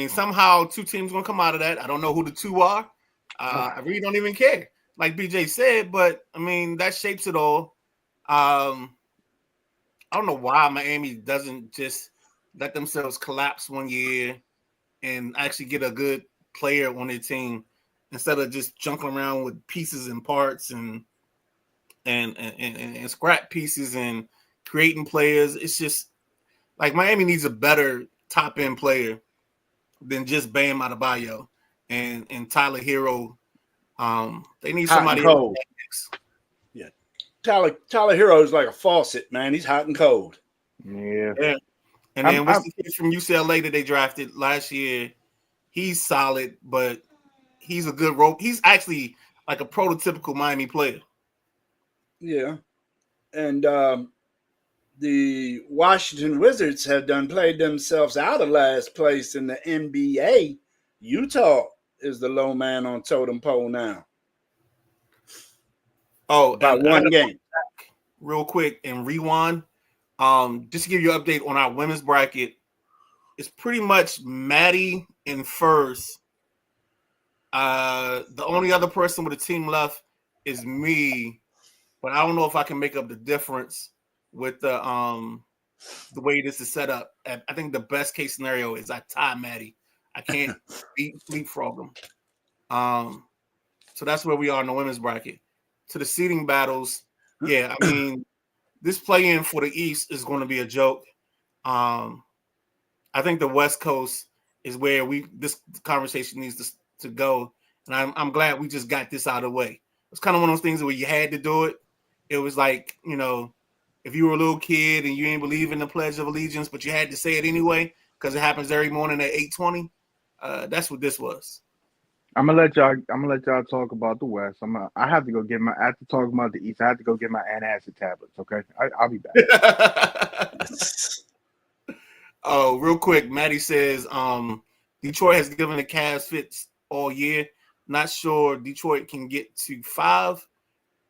somehow 2 teams gonna come out of that. I don't know who the 2 are. I really don't even care. Like BJ said, but I mean that shapes it all. I don't know why Miami doesn't just let themselves collapse one year and actually get a good player on their team instead of just junking around with pieces and parts and scrap pieces and creating players. It's just like Miami needs a better top end player than just Bam Adebayo and Tyler Hero. They need somebody else. Yeah, Tyler Hero is like a faucet, man. He's hot and cold. Yeah. And then what's the kid from UCLA that they drafted last year? He's solid, but he's a good rope. He's actually like a prototypical Miami player. Yeah. And the Washington Wizards have played themselves out of last place in the NBA. Utah is the low man on totem pole now. Oh, about 1 game. Real quick and rewind. Just to give you an update on our women's bracket, it's pretty much Maddie in first. The only other person with a team left is me, but I don't know if I can make up the difference with the way this is set up. I think the best case scenario is I tie Maddie. I can't leapfrog them. So that's where we are in the women's bracket. To the seeding battles, yeah, I mean, this play-in for the East is going to be a joke. I think the West Coast is where this conversation needs to go, and I'm glad we just got this out of the way. It's kind of one of those things where you had to do it. It was like, you know, if you were a little kid and you ain't believe in the Pledge of Allegiance, but you had to say it anyway because it happens every morning at 8:20. That's what this was. I'm gonna let y'all talk about the West. I have to go get my after talking about the East. I have to go get my antacid tablets. Okay, I'll be back. Oh, real quick, Maddie says Detroit has given the Cavs fits all year. Not sure Detroit can get to 5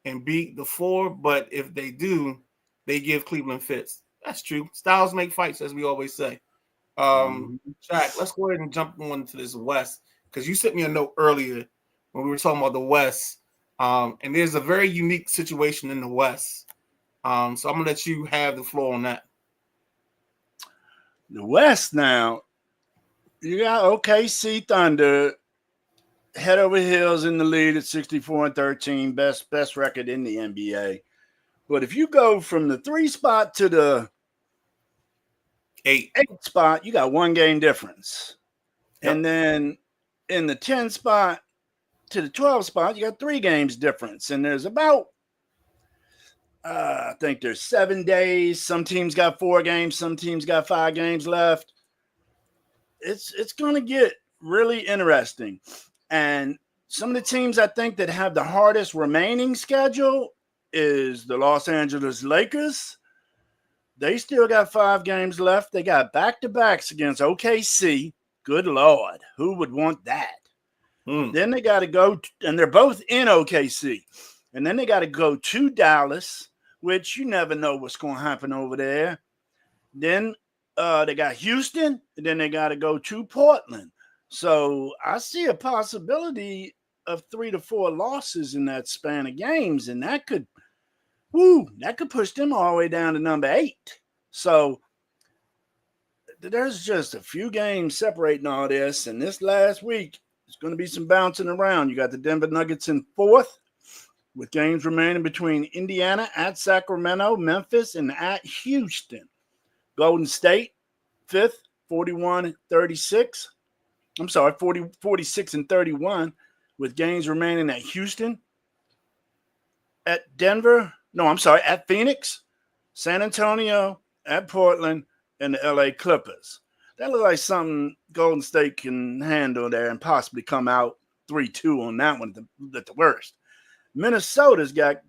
and beat the 4, but if they do, they give Cleveland fits. That's true. Styles make fights, as we always say. Jack, let's go ahead and jump on to this West, because you sent me a note earlier when we were talking about the West, and there's a very unique situation in the West. So I'm gonna let you have the floor on that. The West now, you got OKC Thunder head over heels in the lead at 64-13, best record in the NBA. But if you go from the 3 spot to the 8 spot, you got 1 game difference. Yep. And then in the 10 spot to the 12 spot, you got 3 games difference. And there's about, I think there's 7 days. Some teams got 4 games. Some teams got 5 games left. It's going to get really interesting. And some of the teams I think that have the hardest remaining schedule is the Los Angeles Lakers. They still got 5 games left. They got back-to-backs against OKC. Good Lord. Who would want that? Then they got to go, and they're both in OKC. And then they got to go to Dallas, which you never know what's going to happen over there. Then they got Houston, and then they got to go to Portland. So I see a possibility of 3 to 4 losses in that span of games, and that could push them all the way down to number 8. So there's just a few games separating all this, and this last week there's going to be some bouncing around. You got the Denver Nuggets in 4th, with games remaining between Indiana at Sacramento, Memphis, and at Houston. Golden State 5th, 41-36. I'm sorry, 46-31, with games remaining at Houston, at Denver. No, I'm sorry, at Phoenix, San Antonio, at Portland, and the LA Clippers. That looks like something Golden State can handle there and possibly come out 3-2 on that one at the worst. Minnesota's got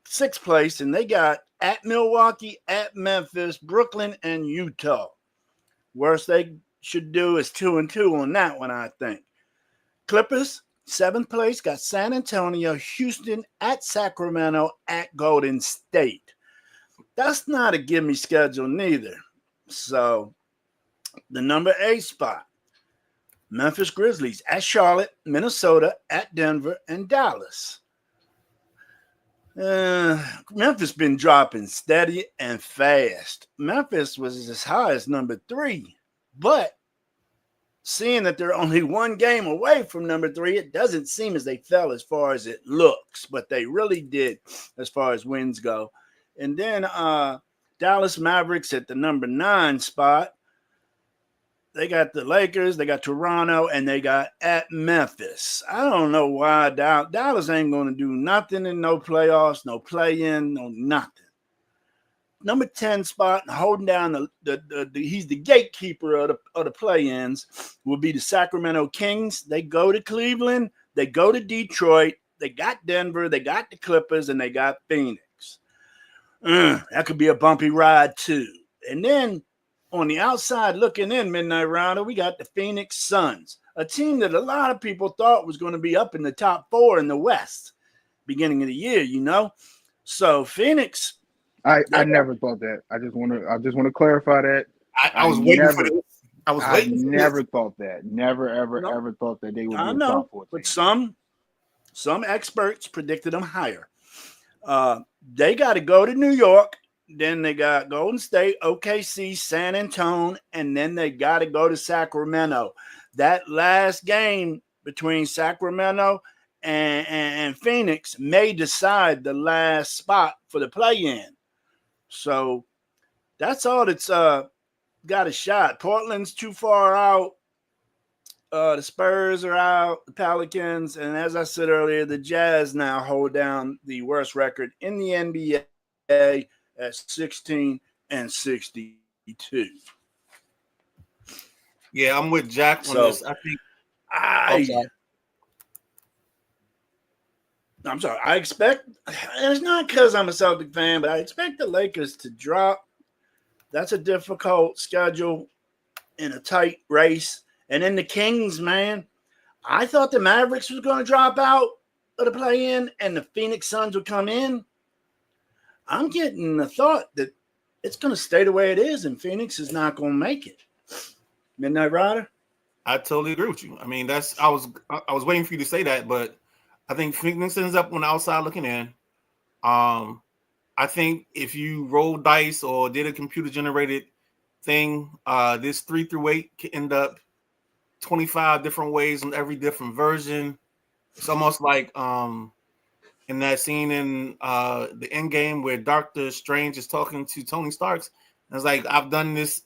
6th place, and they got at Milwaukee, at Memphis, Brooklyn, and Utah. Worst they should do is 2-2 on that one, I think. Clippers, 7th place, got San Antonio, Houston, at Sacramento, at Golden State. That's not a gimme schedule neither. So the number 8 spot, Memphis Grizzlies at Charlotte, Minnesota, at Denver, and Dallas. Memphis been dropping steady and fast. Memphis was as high as number 3, but seeing that they're only 1 game away from number 3, it doesn't seem as they fell as far as it looks, but they really did as far as wins go. And then Dallas Mavericks at the number 9 spot. They got the Lakers, they got Toronto, and they got at Memphis. I don't know why Dallas ain't going to do nothing in no playoffs, no play-in, no nothing. Number 10 spot, holding down he's the gatekeeper of the play-ins, will be the Sacramento Kings. They go to Cleveland, they go to Detroit, they got Denver, they got the Clippers, and they got Phoenix. That could be a bumpy ride too. And then on the outside looking in, Midnight Rounder, we got the Phoenix Suns, a team that a lot of people thought was going to be up in the top 4 in the West beginning of the year, you know. So Phoenix, I never thought that. I just want to clarify that. I was waiting for this. I never thought that. Never ever thought that they would be a top 4 team. But some experts predicted them higher. They got to go to New York. Then they got Golden State, OKC, San Antonio, and then they got to go to Sacramento. That last game between Sacramento and Phoenix may decide the last spot for the play-in. So that's all that's got a shot. Portland's too far out. The Spurs are out, the Pelicans, and as I said earlier, the Jazz now hold down the worst record in the NBA at 16-62. Yeah, I'm with Jack on this. I think I'm sorry. I expect, and it's not because I'm a Celtic fan, but I expect the Lakers to drop. That's a difficult schedule in a tight race. And then the Kings, man, I thought the Mavericks was going to drop out of the play-in and the Phoenix Suns would come in. I'm getting the thought that it's going to stay the way it is and Phoenix is not going to make it. Midnight Rider? I totally agree with you. I mean, I was waiting for you to say that, but I think Phoenix ends up on the outside looking in. I think if you roll dice or did a computer-generated thing, this 3 through 8 can end up 25 different ways in every different version. It's almost like in that scene in the Endgame where Doctor Strange is talking to Tony Stark. And it's like, I've done this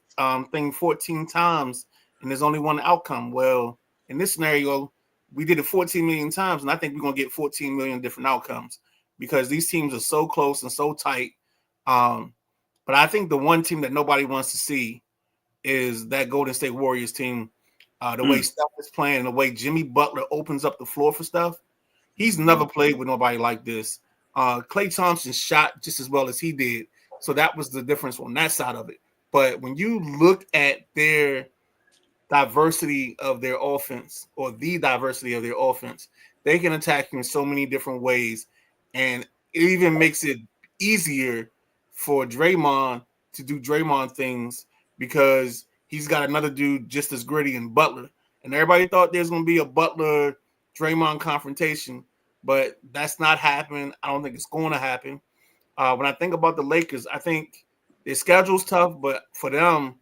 thing 14 times and there's only one outcome. Well, in this scenario, we did it 14 million times, and I think we're going to get 14 million different outcomes because these teams are so close and so tight. But I think the one team that nobody wants to see is that Golden State Warriors team. The way Steph is playing, the way Jimmy Butler opens up the floor for stuff. He's never played with nobody like this. Klay Thompson shot just as well as he did. So that was the difference on that side of it. But when you look at their diversity of their offense or the diversity of their offense, they can attack you in so many different ways. And it even makes it easier for Draymond to do Draymond things because he's got another dude just as gritty in Butler. And everybody thought there's going to be a Butler-Draymond confrontation, but that's not happening. I don't think it's going to happen. When I think about the Lakers, I think their schedule's tough, but for them,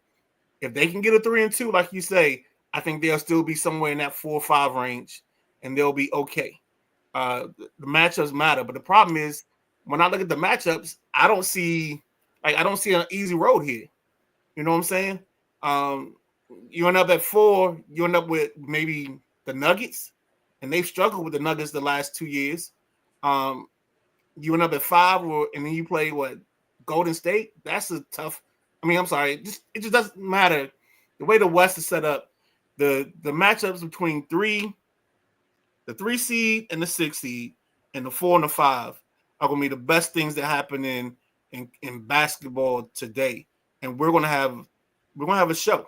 if they can get a 3-2, like you say, I think they'll still be somewhere in that 4 or 5 range, and they'll be okay. The matchups matter, but the problem is when I look at the matchups, I don't see an easy road here. You know what I'm saying? You end up at 4, you end up with maybe the Nuggets, and they've struggled with the Nuggets the last 2 years. You end up at 5, and then you play Golden State. That's a tough. I mean, I'm sorry, it just doesn't matter. The way the West is set up, the matchups between the 3 seed and the 6 seed, and the 4 and the 5 are going to be the best things that happen in basketball today, and we're gonna have a show.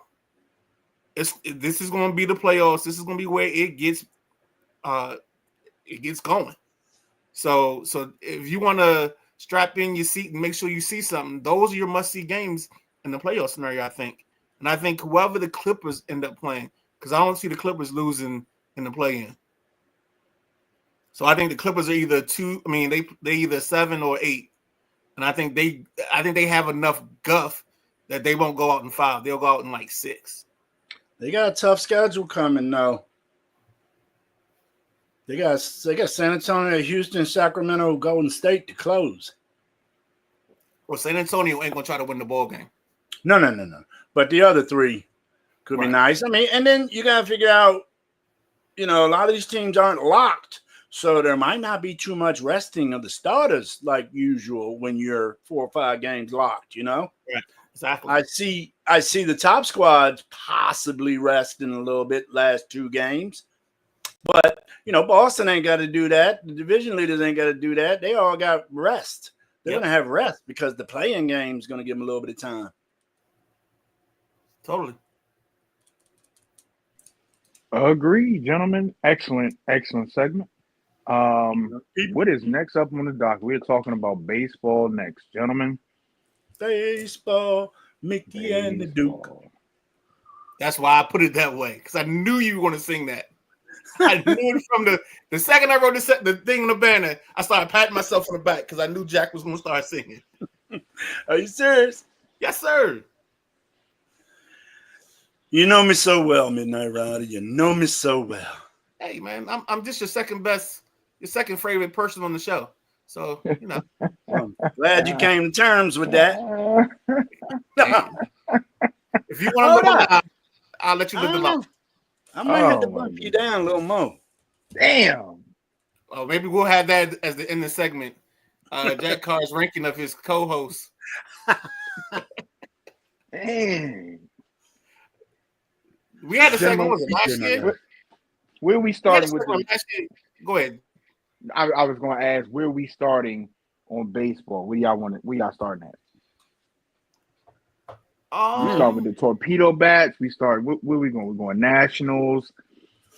This is going to be the playoffs. This is going to be where it gets going. So if you want to strap in your seat and make sure you see something, those are your must-see games in the playoff scenario, I think. And I think whoever the Clippers end up playing, because I don't see the Clippers losing in the play-in. So I think the Clippers are either 2. I mean, they either 7 or 8, and I think they have enough guff that they won't go out in 5. They'll go out in like 6. They got a tough schedule coming though. They got San Antonio, Houston, Sacramento, Golden State to close. Well, San Antonio ain't gonna try to win the ball game. No. But the other 3 could be nice. I mean, and then you gotta figure out, a lot of these teams aren't locked. So there might not be too much resting of the starters like usual when you're 4 or 5 games locked, Right. Exactly. I see the top squads possibly resting a little bit last 2 games. But, Boston ain't got to do that. The division leaders ain't got to do that. They all got rest. They're going to have rest because the play-in game is going to give them a little bit of time. Totally. Agreed, gentlemen. Excellent segment. What is next up on the dock? We're talking about baseball next, gentlemen. Baseball, Mickey and the Duke. That's why I put it that way, because I knew you were going to sing that. I knew it from the second I wrote the thing on the banner, I started patting myself on the back because I knew Jack was going to start singing. Are you serious? Yes, sir. You know me so well, Midnight Rider. You know me so well. Hey, man, I'm just your second favorite person on the show. So, I'm glad you came to terms with that. If you want to, I'll let you live the life. I might have to bump you down a little more. Damn. Oh, maybe we'll have that as the end of the segment. Jack Carr's ranking of his co-hosts. Dang. We had a segment last year. Where we started with last year. Go ahead. I was going to ask where we starting on baseball. Where y'all starting at? We start with the torpedo bats. We start. Where we going? We're going Nationals.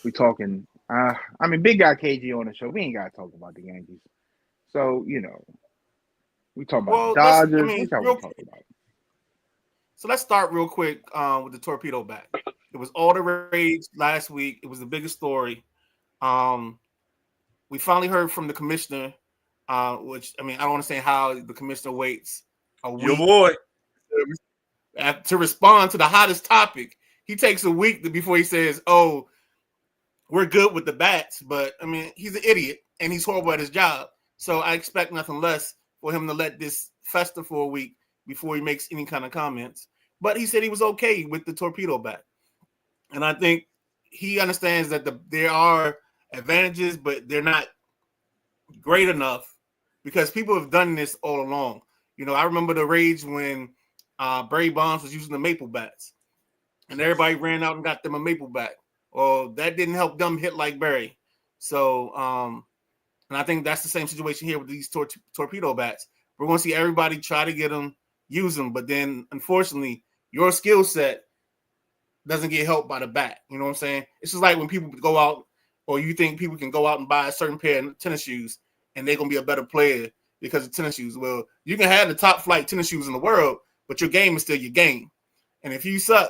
We talking. I mean, big guy KG on the show. We ain't got to talk about the Yankees. So we talk about the Well, Dodgers. What y'all want to talk about? So let's start real quick with the torpedo bat. It was all the rage last week. It was the biggest story. We finally heard from the commissioner, which I mean, I don't understand how the commissioner waits a week. Your boy. To respond to the hottest topic. He takes a week before he says, "Oh, we're good with the bats." But I mean, he's an idiot and he's horrible at his job. So I expect nothing less for him to let this fester for a week before he makes any kind of comments. But he said he was okay with the torpedo bat. And I think he understands that there are advantages, but they're not great enough because people have done this all along. I remember the rage when Barry Bonds was using the maple bats, and everybody ran out and got them a maple bat. Well, that didn't help them hit like Barry. So, and I think that's the same situation here with these torpedo bats. We're going to see everybody try to get them, use them, but then unfortunately, your skill set doesn't get helped by the bat. You know what I'm saying? It's just like when people go out, or you think people can go out and buy a certain pair of tennis shoes, and they're going to be a better player because of tennis shoes. Well, you can have the top flight tennis shoes in the world, but your game is still your game. And if you suck,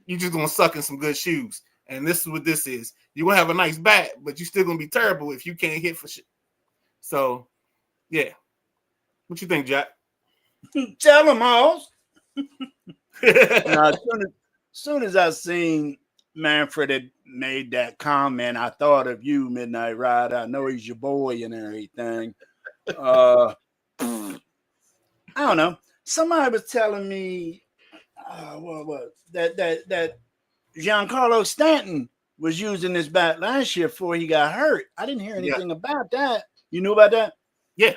you're just going to suck in some good shoes. And this is what this is. You're going to have a nice bat, but you're still going to be terrible if you can't hit for shit. So, yeah. What you think, Jack? Tell them all. As soon as I seen Manfred had made that comment, I thought of you, Midnight Rider. I know he's your boy and everything. I don't know. Somebody was telling me that Giancarlo Stanton was using this bat last year before he got hurt. I didn't hear anything about that. You knew about that? Yeah.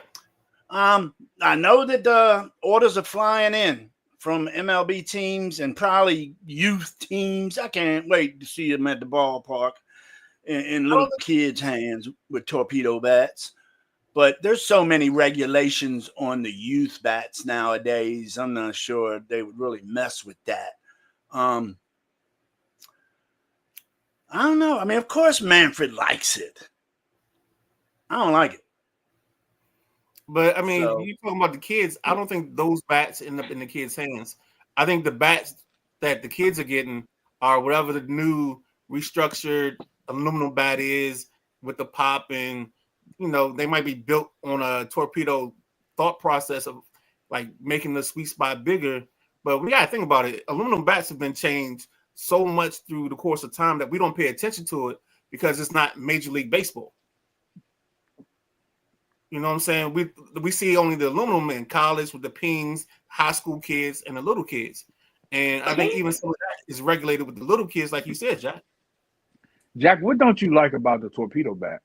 I know that the orders are flying in from MLB teams and probably youth teams. I can't wait to see them at the ballpark in little kids' hands with torpedo bats. But there's so many regulations on the youth bats nowadays. I'm not sure they would really mess with that. I don't know. I mean, of course, Manfred likes it. I don't like it. But I mean, you talking about the kids. I don't think those bats end up in the kids' hands. I think the bats that the kids are getting are whatever the new restructured aluminum bat is with the pop, and they might be built on a torpedo thought process of like making the sweet spot bigger. But we gotta think about it. Aluminum bats have been changed so much through the course of time that we don't pay attention to it because it's not Major League Baseball. You know what I'm saying? We see only the aluminum in college with the pings, high school kids, and the little kids. And I think even some of that is regulated with the little kids, like you said, Jack. Jack, what don't you like about the torpedo bat?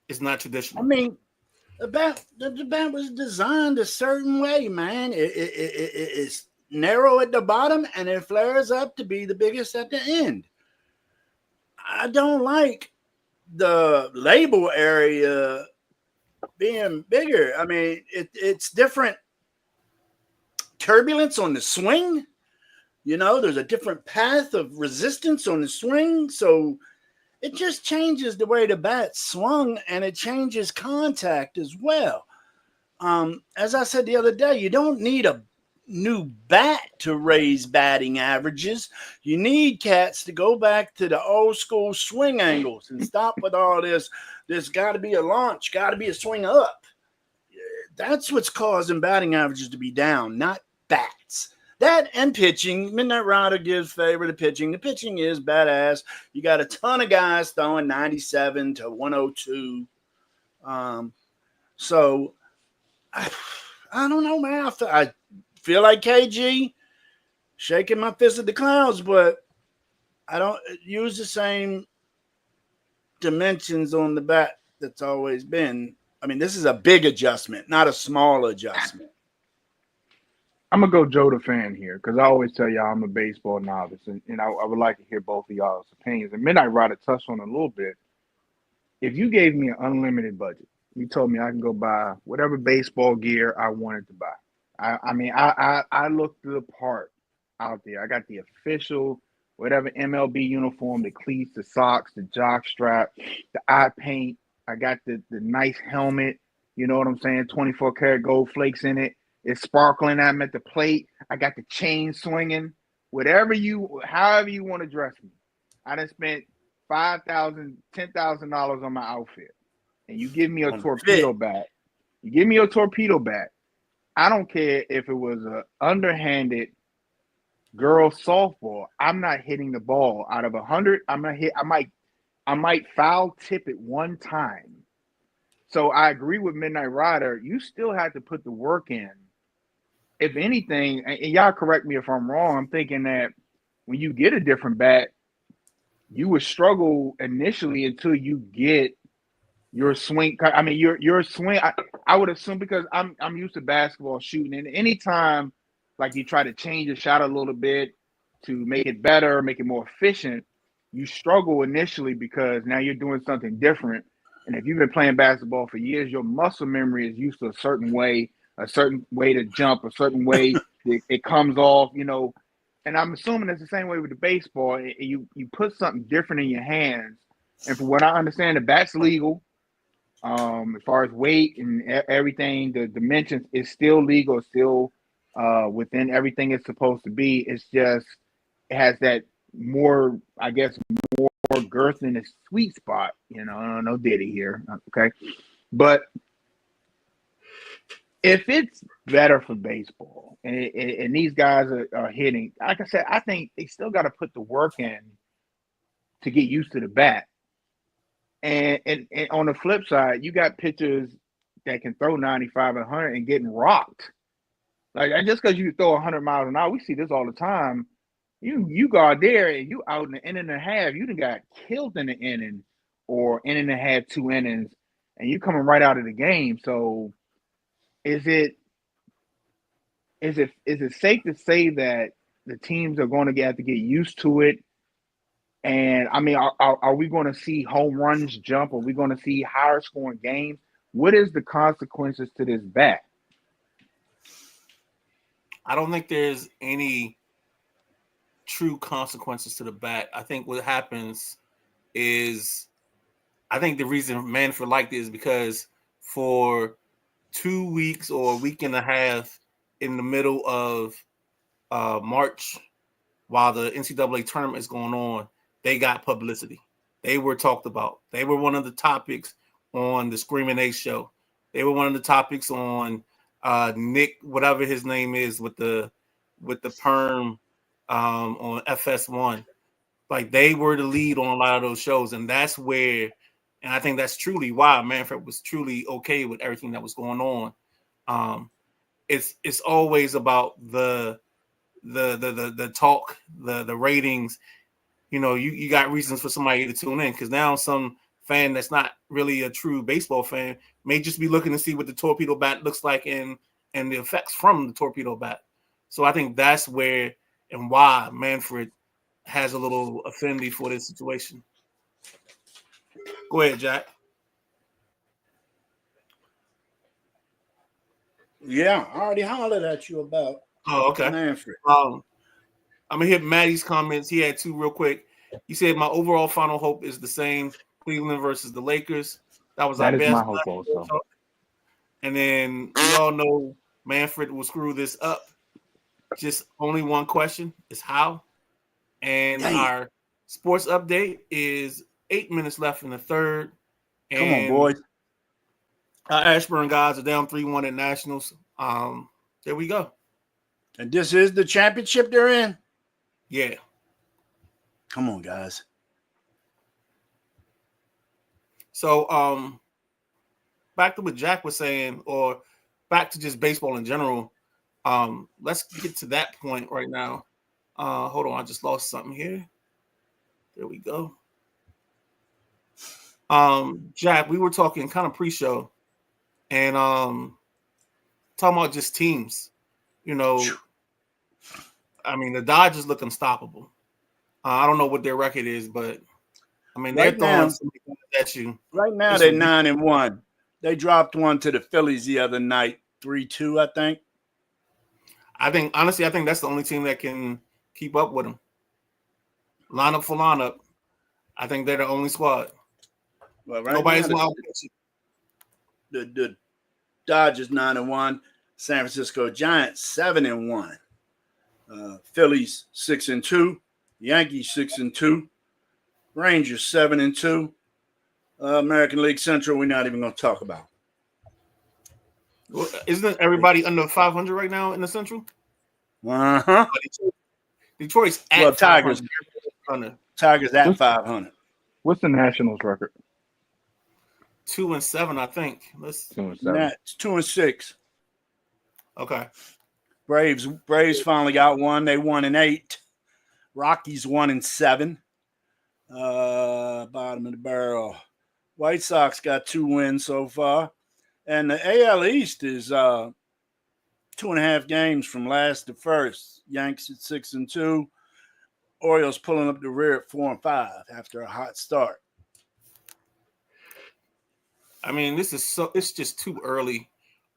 It's not traditional. I mean, the bat was designed a certain way, man. It's narrow at the bottom and it flares up to be the biggest at the end. I don't like the label area being bigger. I mean, it's different turbulence on the swing. There's a different path of resistance on the swing. So it just changes the way the bat swung, and it changes contact as well. As I said the other day, you don't need a new bat to raise batting averages. You need cats to go back to the old school swing angles and stop with all this. There's got to be a launch, got to be a swing up. That's what's causing batting averages to be down, not bats. That and pitching. Midnight Rider gives favor to pitching. The pitching is badass. You got a ton of guys throwing 97 to 102. So I don't know, man. I feel like KG shaking my fist at the clouds, but I don't use the same dimensions on the bat that's always been. I mean, this is a big adjustment, not a small adjustment. I'm gonna go Joe the fan here because I always tell y'all I'm a baseball novice, and I would like to hear both of y'all's opinions. And Midnight Rider touched on it a little bit. If you gave me an unlimited budget, you told me I can go buy whatever baseball gear I wanted to buy. I looked the part out there. I got the official whatever MLB uniform, the cleats, the socks, the jock strap, the eye paint. I got the nice helmet. You know what I'm saying? 24 karat gold flakes in it. It's sparkling. I'm at the plate. I got the chain swinging. However you want to dress me. I done spent $5,000, $10,000 on my outfit, and you give me a torpedo bat. You give me a torpedo bat. I don't care if it was a underhanded girls softball. I'm not hitting the ball out of 100. I'm gonna hit. I might foul tip it one time. So I agree with Midnight Rider. You still have to put the work in. If anything, and y'all correct me if I'm wrong, I'm thinking that when you get a different bat, you would struggle initially until you get your swing. I mean, your swing. I would assume because I'm used to basketball shooting, and anytime like you try to change the shot a little bit to make it better, make it more efficient, you struggle initially because now you're doing something different. And if you've been playing basketball for years, your muscle memory is used to a certain way to jump, a certain way it comes off, you know. And I'm assuming it's the same way with the baseball. You put something different in your hands. And from what I understand, the bat's legal. As far as weight and everything, the dimensions is still legal, still within everything it's supposed to be. It's just it has that more, I guess, more girth in the sweet spot. You know, no Diddy here, okay? But if it's better for baseball and these guys are hitting, like I said, I think they still got to put the work in to get used to the bat. And on the flip side, you got pitchers that can throw 95 and 100 and getting rocked. Like just because you throw 100 miles an hour, we see this all the time. You go out there and you out in an inning and a half, you done got killed in the inning or inning and a half, 2 innings, and you coming right out of the game. So is it safe to say that the teams are going to have to get used to it? And I mean, are we going to see home runs jump? Are we going to see higher scoring games? What is the consequences to this bat? I don't think there's any true consequences to the bat. I think what happens is, I think the reason Manfred liked it is because for 2 weeks or a week and a half in the middle of March, while the NCAA tournament is going on, they got publicity. They were talked about. They were one of the topics on the Screaming Ace show. They were one of the topics on Nick, whatever his name is, with the perm on FS1. Like, they were the lead on a lot of those shows, and that's where, and I think that's truly why Manfred was truly okay with everything that was going on. It's always about the talk, the ratings. You know, you got reasons for somebody to tune in, because now some fan that's not really a true baseball fan may just be looking to see what the torpedo bat looks like and the effects from the torpedo bat. So I think that's where and why Manfred has a little affinity for this situation. Go ahead, Jack. Yeah, I already hollered at you about Manfred. I'm gonna hit Maddie's comments. He had two real quick. He said, "My overall final hope is the same: Cleveland versus the Lakers." That was our best. My hope also. And then we all know Manfred will screw this up. Just only one question is how. And our sports update is 8 minutes left in the third. And come on, boys. Ashburn guys are down 3-1 at Nationals. There we go. And this is the championship they're in? Yeah. Come on, guys. So back to what Jack was saying, or back to just baseball in general. Let's get to that point right now. Hold on, I just lost something here. There we go. Jack, we were talking kind of pre-show and talking about just teams. You know, I mean, the Dodgers look unstoppable. I don't know what their record is, but I mean, they're throwing something at you. Right now, they're 9-1. They dropped one to the Phillies the other night, 3-2, I think. I think that's the only team that can keep up with them. Lineup for lineup, I think they're the only squad. Well, right nobody's now, the Dodgers 9-1, San Francisco Giants 7-1, Phillies 6-2, Yankees 6-2, Rangers 7-2. American League Central, we're not even going to talk about. Isn't everybody under 500 right now in the Central? Uh-huh. Detroit's at Tigers. 500. Tigers at 500. What's the Nationals record? 2-7, I think. 2-7. That's 2-6. Okay. Braves finally got one. They 1-8. Rockies 1-7. Bottom of the barrel. White Sox got 2 wins so far. And the AL East is 2.5 games from last to first. Yankees at 6-2. Orioles pulling up the rear at 4-5 after a hot start. I mean, it's just too early.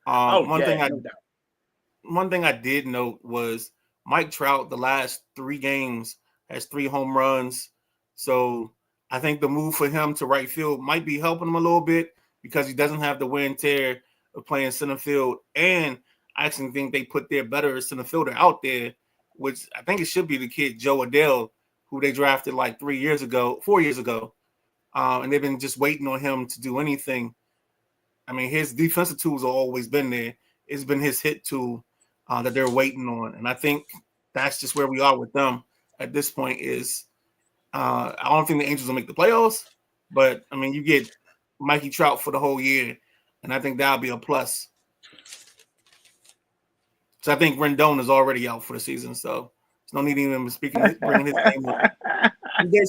One thing I did note was Mike Trout, the last 3 games, has 3 home runs. So I think the move for him to right field might be helping him a little bit because he doesn't have the wear and tear of playing center field. And I actually think they put their better center fielder out there, which I think it should be the kid Joe Adell, who they drafted like 4 years ago. And they've been just waiting on him to do anything. I mean, his defensive tools have always been there. It's been his hit tool that they're waiting on. And I think that's just where we are with them at this point is I don't think the Angels will make the playoffs, but, I mean, you get Mikey Trout for the whole year, and I think that'll be a plus. So I think Rendon is already out for the season, so there's no need even bringing his name up. I'm dead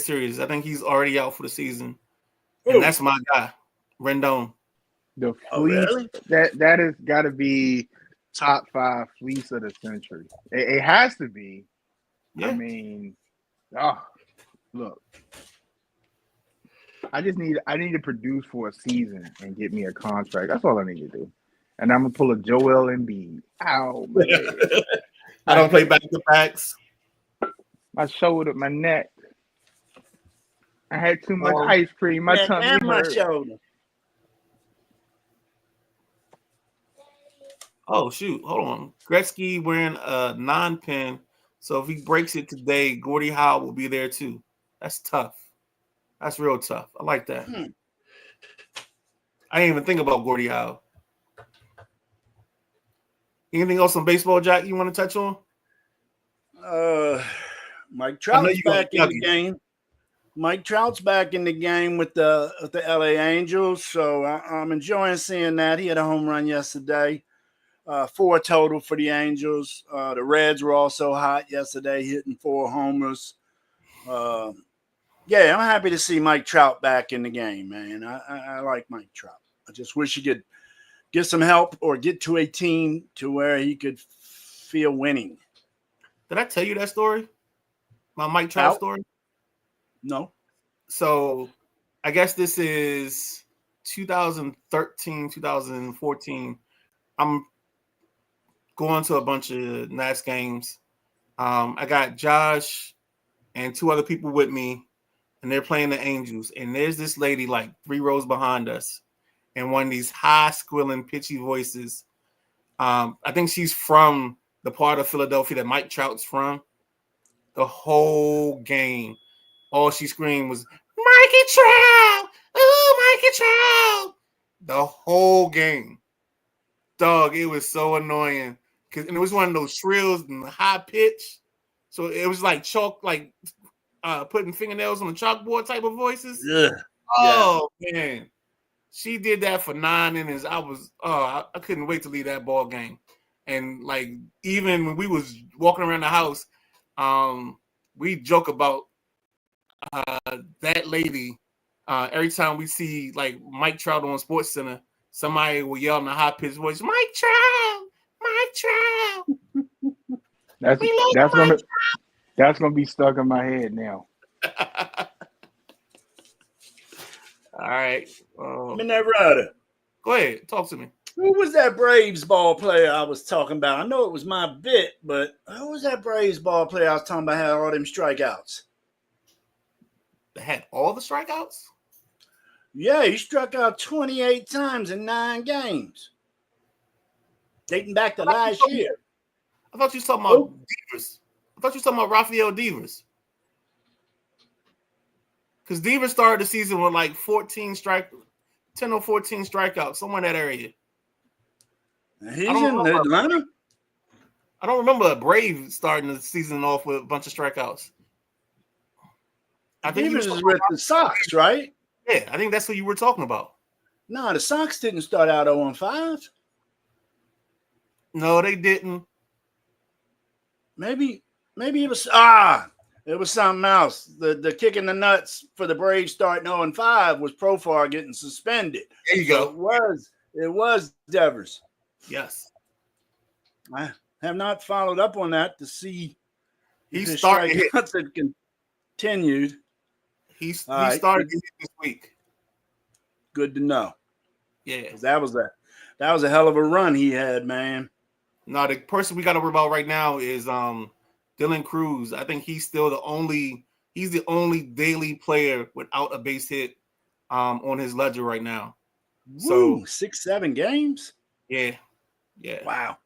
serious. I think he's already out for the season. And that's my guy, Rendon. The fleece, really? that has got to be top 5 fleece of the century. It has to be. Yeah. I mean, look. I need to produce for a season and get me a contract. That's all I need to do. And I'm gonna pull a Joel Embiid. Ow, man. I don't play back-to-backs. My shoulder, my neck. I had too much ice cream. My tummy hurt. My shoulder. Oh, shoot. Hold on. Gretzky wearing a 9-pin. So if he breaks it today, Gordie Howe will be there too. That's tough. That's real tough. I like that. I didn't even think about Gordie Howe. Anything else on baseball, Jack, you want to touch on? Mike Trout's back in the game. Mike Trout's back in the game with the LA Angels, so I'm enjoying seeing that. He had a home run yesterday. 4 total for the Angels. The Reds were also hot yesterday, hitting 4 homers. Yeah, I'm happy to see Mike Trout back in the game, man. I like Mike Trout. I just wish he could get some help or get to a team to where he could feel winning. Did I tell you that story? My Mike Trout story? No. So I guess this is 2013, 2014. I'm going to a bunch of Nats games. I got Josh and 2 other people with me, and they're playing the Angels. And there's this lady like 3 rows behind us, and one of these high squealing, pitchy voices. I think she's from the part of Philadelphia that Mike Trout's from. The whole game, all she screamed was, "Mikey Trout! Oh, Mikey Trout!" The whole game. Dog, it was so annoying. And it was one of those shrills and high pitch. So it was like chalk, like putting fingernails on the chalkboard type of voices. Yeah. Oh, man. She did that for 9 innings. I couldn't wait to leave that ball game. And like, even when we was walking around the house, we joke about that lady. Every time we see like Mike Trout on SportsCenter, somebody will yell in a high pitched voice, Mike Trout, Mike Trout. That's gonna be stuck in my head now. All right. Midnight Rider. Go ahead. Talk to me. Who was that Braves ball player I was talking about? I know it was my bit, but who was that Braves ball player I was talking about had all them strikeouts? They had all the strikeouts? Yeah, he struck out 28 times in 9 games. Dating back to last year. I thought you were talking about Devers. I thought you were talking about Rafael Devers. Because Devers started the season with like 10 or 14 strikeouts, somewhere in that area. He's in Atlanta? I don't remember a Brave starting the season off with a bunch of strikeouts. I think Devers is with the Sox, right? Yeah, I think that's who you were talking about. No, the Sox didn't start out 0-5. No, they didn't. Maybe it was it was something else. The kick in the nuts for the Braves starting 0-5 was Profar getting suspended. There you go. It was Devers. Yes. I have not followed up on that to see He's if starting strikeouts had continued. He started this week. Good to know. Yeah. That was a hell of a run he had, man. No, the person we got to worry about right now is Dylan Cruz. I think he's still the only daily player without a base hit on his ledger right now. So 6-7 games? Yeah. Wow.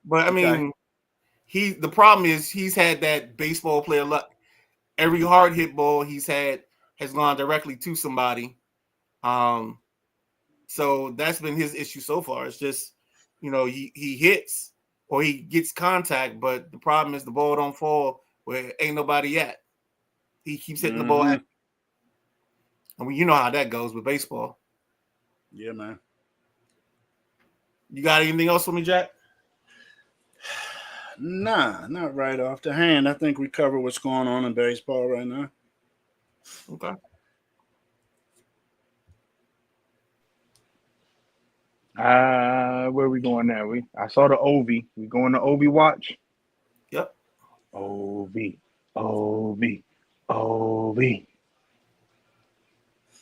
But I mean, the problem is he's had that baseball player luck. Every hard hit ball he's had has gone directly to somebody. So that's been his issue so far. It's just, he hits or he gets contact, but the problem is the ball don't fall where ain't nobody at. He keeps hitting the ball at. I mean, you know how that goes with baseball. Yeah, man. You got anything else for me, Jack? Nah, not right off the hand. I think we covered what's going on in baseball right now. Okay. Where we going now? I saw the Ovi. We going to Ovi watch? Yep. Ovi.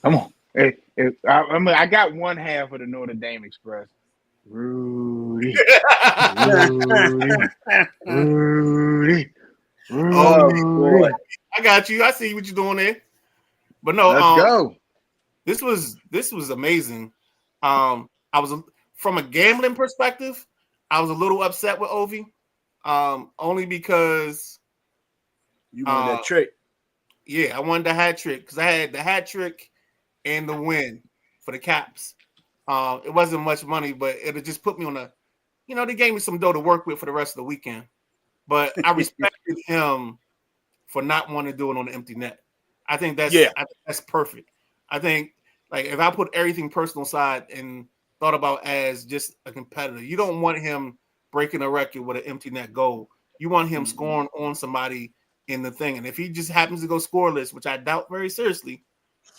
Come on. I got one half of the Notre Dame Express. Rudy. Boy. I got you. I see what you're doing there. But no, let's go. This was amazing. I was from a gambling perspective, I was a little upset with Ovi, only because you wanted that trick. Yeah, I wanted the hat trick because I had the hat trick and the win for the Caps. It wasn't much money, but it just put me on they gave me some dough to work with for the rest of the weekend. But I respected him for not wanting to do it on the empty net. I think that's perfect. I think if I put everything personal aside and thought about as just a competitor, you don't want him breaking a record with an empty net goal. You want him scoring on somebody in the thing. And if he just happens to go scoreless, which I doubt very seriously,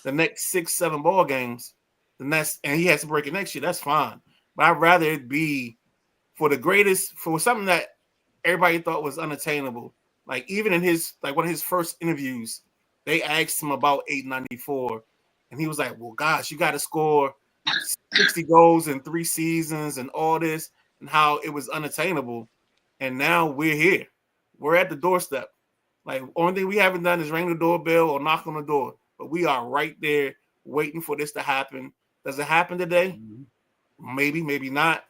the next 6-7 ball games, and he has to break it next year, that's fine. But I'd rather it be for something that everybody thought was unattainable. Like even in one of his first interviews, they asked him about 894, and he was like, well, gosh, you got to score 60 goals in 3 seasons and all this, and how it was unattainable. And now we're here. We're at the doorstep. Only thing we haven't done is ring the doorbell or knock on the door, but we are right there waiting for this to happen. Does it happen today? Mm-hmm. Maybe, maybe not.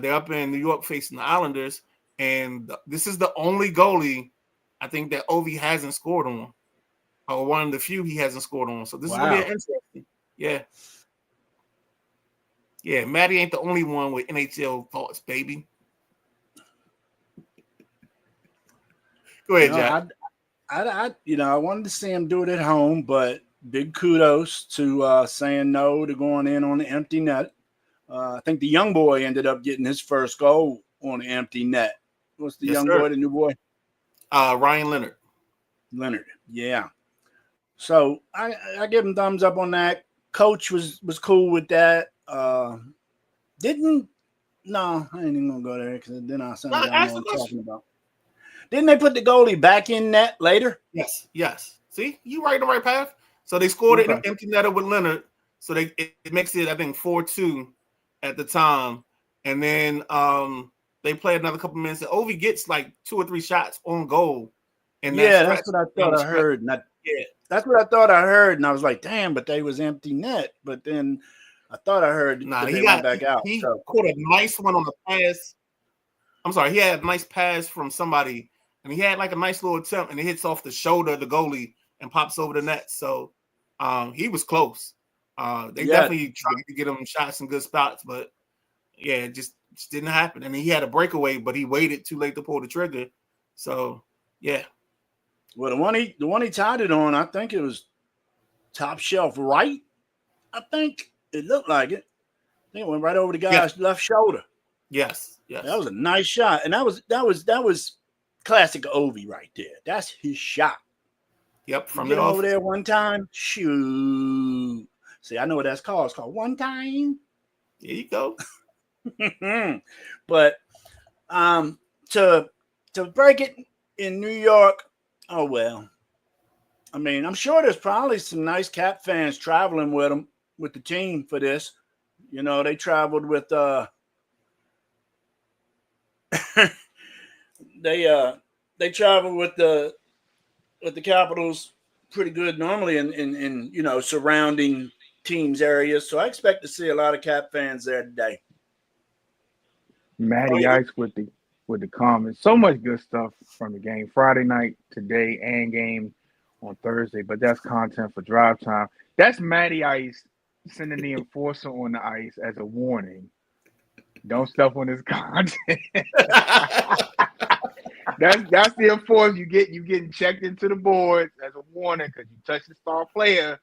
They're up in New York facing the Islanders, and this is the only goalie I think that Ovi hasn't scored on, or one of the few he hasn't scored on. So this is going to be interesting. Yeah. Yeah, Matty ain't the only one with NHL thoughts, baby. Go ahead, Jack. I wanted to see him do it at home, but big kudos to saying no to going in on the empty net. I think the young boy ended up getting his first goal on the empty net. What's the young boy, the new boy? Ryan Leonard. Leonard, yeah. So I give him thumbs up on that. Coach was cool with that. No, I ain't even gonna go there because then I'll sound Well, like I ask know the what I'm question. talking about. Didn't they put the goalie back in net later? Yes. See, you right on the right path. So they scored an Okay. empty netter with Leonard. So it makes it, I think, 4-2 at the time. And then they played another couple minutes. And Ovi gets like 2 or 3 shots on goal. And that Yeah, stretch that's what I down thought the I stretch. heard. Yeah. That's what I thought I heard, and I was like, "Damn!" But they was empty net. But then I thought I heard Nah, that they went back out. he So caught a nice one on the pass. I'm sorry, he had a nice pass from somebody, and he had like a nice little attempt, and it hits off the shoulder of the goalie and pops over the net. So he was close. They yeah, definitely tried to get him shots in good spots, but yeah, it just didn't happen. And he had a breakaway, but he waited too late to pull the trigger. So yeah. well, the one he tied it on, I think it was top shelf right. I think it looked like it. I think it went right over the guy's left shoulder. Yes. That was a nice shot, and that was classic Ovi right there. That's his shot. Yep. You From get the him over office. there one time, shoot. See, I know what that's called. It's called one time. There you go. But to break it in New York, oh well. I mean, I'm sure there's probably some nice Cap fans traveling with them with the team for this. You know, they traveled with they traveled with the Capitals pretty good normally in you know surrounding teams areas. So I expect to see a lot of Cap fans there today. Oh Matty yeah. Ice with the comments. So much good stuff from the game Friday night, today, and game on Thursday. But that's content for drive time. That's Matty Ice sending the enforcer on the ice as a warning. Don't step on his content. That's the enforcer. You getting checked into the boards as a warning because you touched the star player.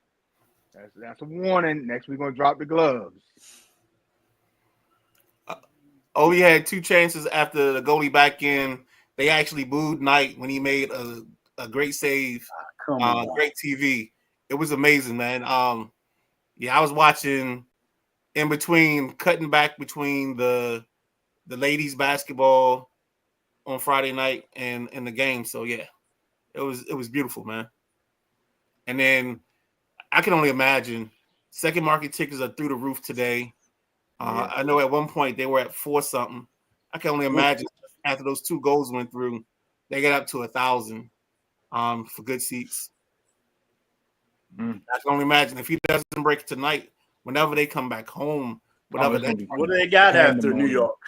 That's a warning. Next we're gonna drop the gloves. Ovi had 2 chances after the goalie back in. They actually booed Knight when he made a great save. Come on. Great TV. It was amazing, man. Yeah, I was watching in between, cutting back between the ladies basketball on Friday night and the game. So yeah, it was beautiful, man. And then I can only imagine second market tickets are through the roof today. Yeah. I know at one point they were at 4 something. I can only imagine after those 2 goals went through, they got up to 1,000 for good seats. I can only imagine if he doesn't break tonight, whenever they come back home, whatever it's gonna that, be What do they got after New pandemonium. York?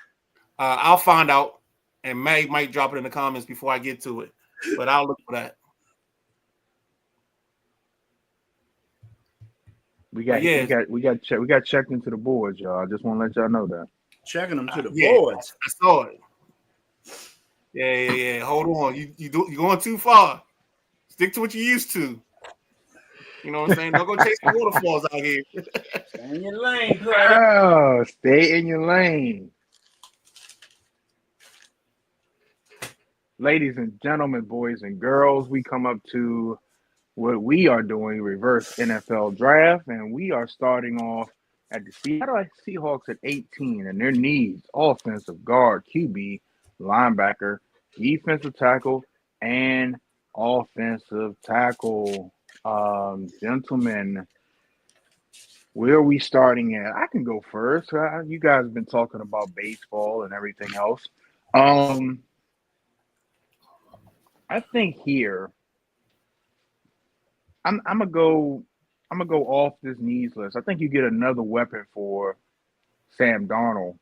I'll find out, and May might drop it in the comments before I get to it, but I'll look for that. We got checked into the boards, y'all. I just want to let y'all know that. Checking them to the Yeah. boards. I saw it. Yeah. Hold on, you're going too far. Stick to what you used to. You know what I'm saying? Don't go chase the waterfalls out here. Stay in your lane, player. Oh, stay in your lane. Ladies and gentlemen, boys and girls, we come up to what we are doing, reverse NFL draft, and we are starting off at the Seattle Seahawks at 18, and their needs: offensive guard, QB, linebacker, defensive tackle, and offensive tackle. Gentlemen, where are we starting at? I can go first. You guys have been talking about baseball and everything else. I think here I'm gonna go off this needs list. I think you get another weapon for Sam Darnold,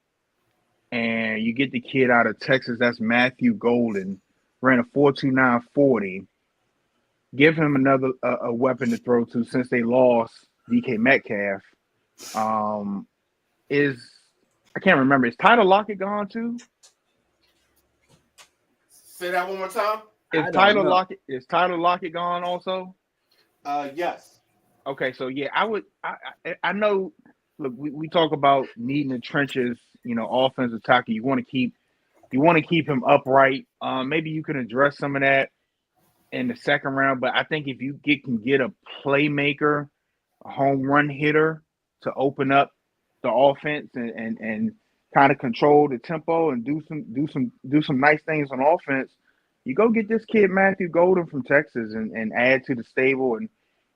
and you get the kid out of Texas. That's Matthew Golden, ran a 4.29 40. Give him another a weapon to throw to since they lost DK Metcalf. I can't remember. Is Tyler Lockett gone too? Say that one more time. Is Tyler Lockett gone also? Yes. Okay, so yeah, I know. Look, we talk about needing the trenches. You know, offensive tackle. You want to keep him upright. Maybe you can address some of that in the second round. But I think if you can get a playmaker, a home run hitter to open up the offense and kind of control the tempo and do some nice things on offense, you go get this kid Matthew Golden from Texas and add to the stable, and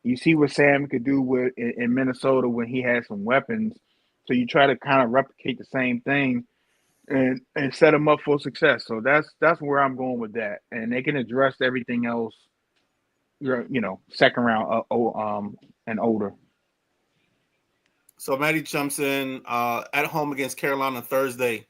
you see what Sam could do in Minnesota when he has some weapons. So you try to kind of replicate the same thing and set him up for success. So that's where I'm going with that, and they can address everything else, second round and older. So Matty jumps in at home against Carolina Thursday.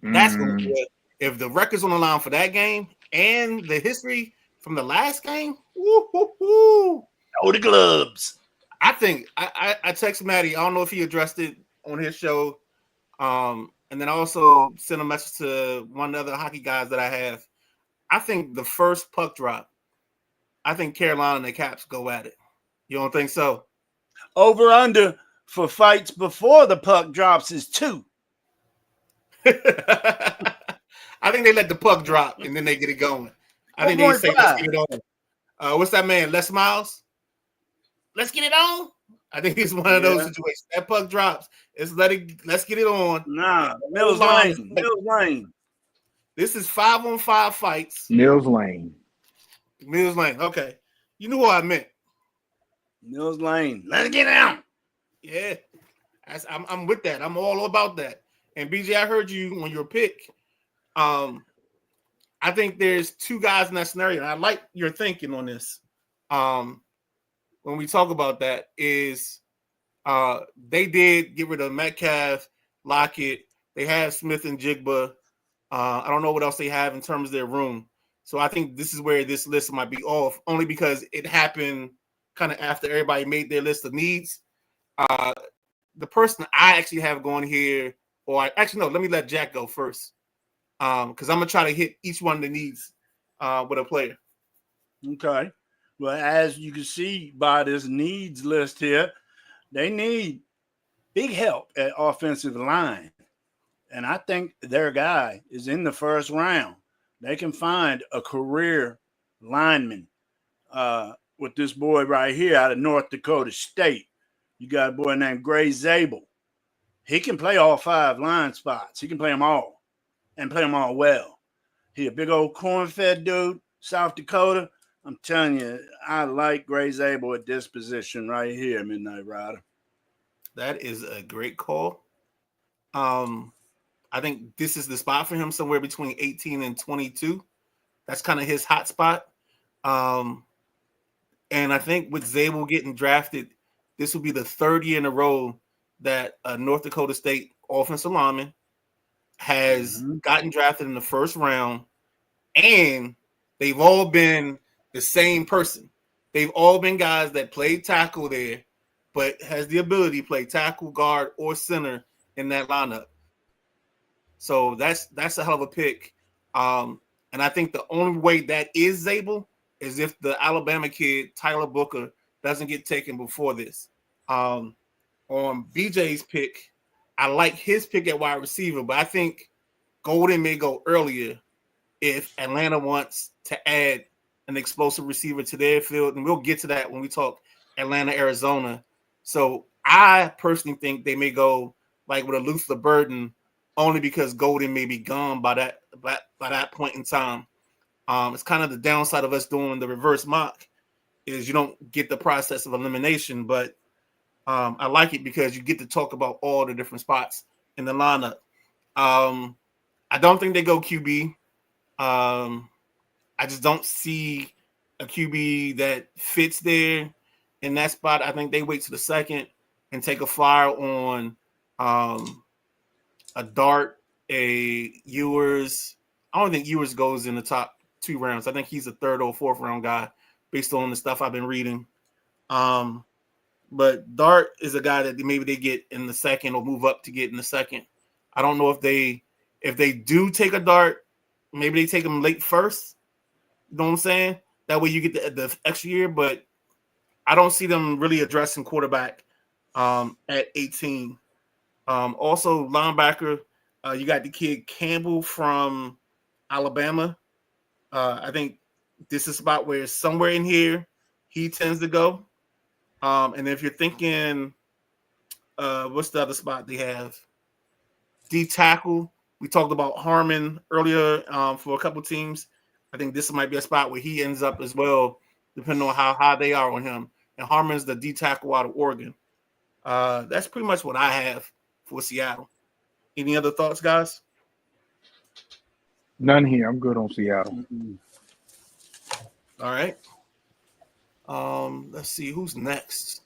That's going to be it. If the record's on the line for that game and the history from the last game, Oh, the gloves. I think I texted Matty. I don't know if he addressed it on his show. And then I also sent a message to one of the other hockey guys that I have. I think the first puck drop, I think Carolina and the Caps go at it. You don't think so? Over under for fights before the puck drops is 2. I think they let the puck drop and then they get it going. I think they say, let's get it on. What's that man, Les Miles? Let's get it on. I think it's one of those situations. That puck drops. Let's get it on. Nah, Mills Lane. This is 5-on-5 fights. Mills Lane. Okay. You knew what I meant. Mills Lane. Let's get out. Yeah. I'm with that. I'm all about that. And BJ, I heard you on your pick. I think there's 2 guys in that scenario. And I like your thinking on this. When we talk about that is they did get rid of Metcalf, Lockett. They have Smith and Jigba. I don't know what else they have in terms of their room. So I think this is where this list might be off, only because it happened kind of after everybody made their list of needs. The person I actually have going here, let me let Jack go first. Because I'm going to try to hit each one of the needs with a player. Okay. Well, as you can see by this needs list here, they need big help at offensive line. And I think their guy is in the first round. They can find a career lineman with this boy right here out of North Dakota State. You got a boy named Gray Zabel. He can play all 5 line spots. He can play them all and play them all well. He a big old corn-fed dude, South Dakota. I'm telling you, I like Gray Zabel at this position right here, Midnight Rider. That is a great call. I think this is the spot for him, somewhere between 18 and 22. That's kind of his hot spot. And I think with Zabel getting drafted, this will be the 3rd year in a row that North Dakota State offensive lineman has gotten drafted in the first round, and they've all been the same person. They've all been guys that played tackle there, but has the ability to play tackle, guard, or center in that lineup. So that's a hell of a pick. And I think the only way that is Zabel is if the Alabama kid, Tyler Booker, doesn't get taken before this. On BJ's pick, I like his pick at wide receiver, but I think Golden may go earlier if Atlanta wants to add an explosive receiver to their field. And we'll get to that when we talk Atlanta, Arizona. So I personally think they may go like with a Luther Burden, only because Golden may be gone by that point in time. It's kind of the downside of us doing the reverse mock is you don't get the process of elimination, but I like it because you get to talk about all the different spots in the lineup. I don't think they go QB. I just don't see a QB that fits there in that spot. I think they wait to the second and take a flyer on a Dart, a Ewers. I don't think Ewers goes in the top 2 rounds. I think he's a 3rd or 4th round guy based on the stuff I've been reading. But Dart is a guy that maybe they get in the second or move up to get in the second. I don't know if they do take a Dart, maybe they take him late first. You know what I'm saying? That way you get the extra year, but I don't see them really addressing quarterback at 18. Also, linebacker, you got the kid Campbell from Alabama. I think this is about where somewhere in here he tends to go. And if you're thinking What's the other spot they have? D tackle. We talked about Harmon earlier for a couple teams. I think this might be a spot where he ends up as well, depending on how high they are on him. And Harmon's the D tackle out of Oregon. That's pretty much what I have for Seattle. Any other thoughts, guys? None here. I'm good on Seattle. All right. Let's see who's next.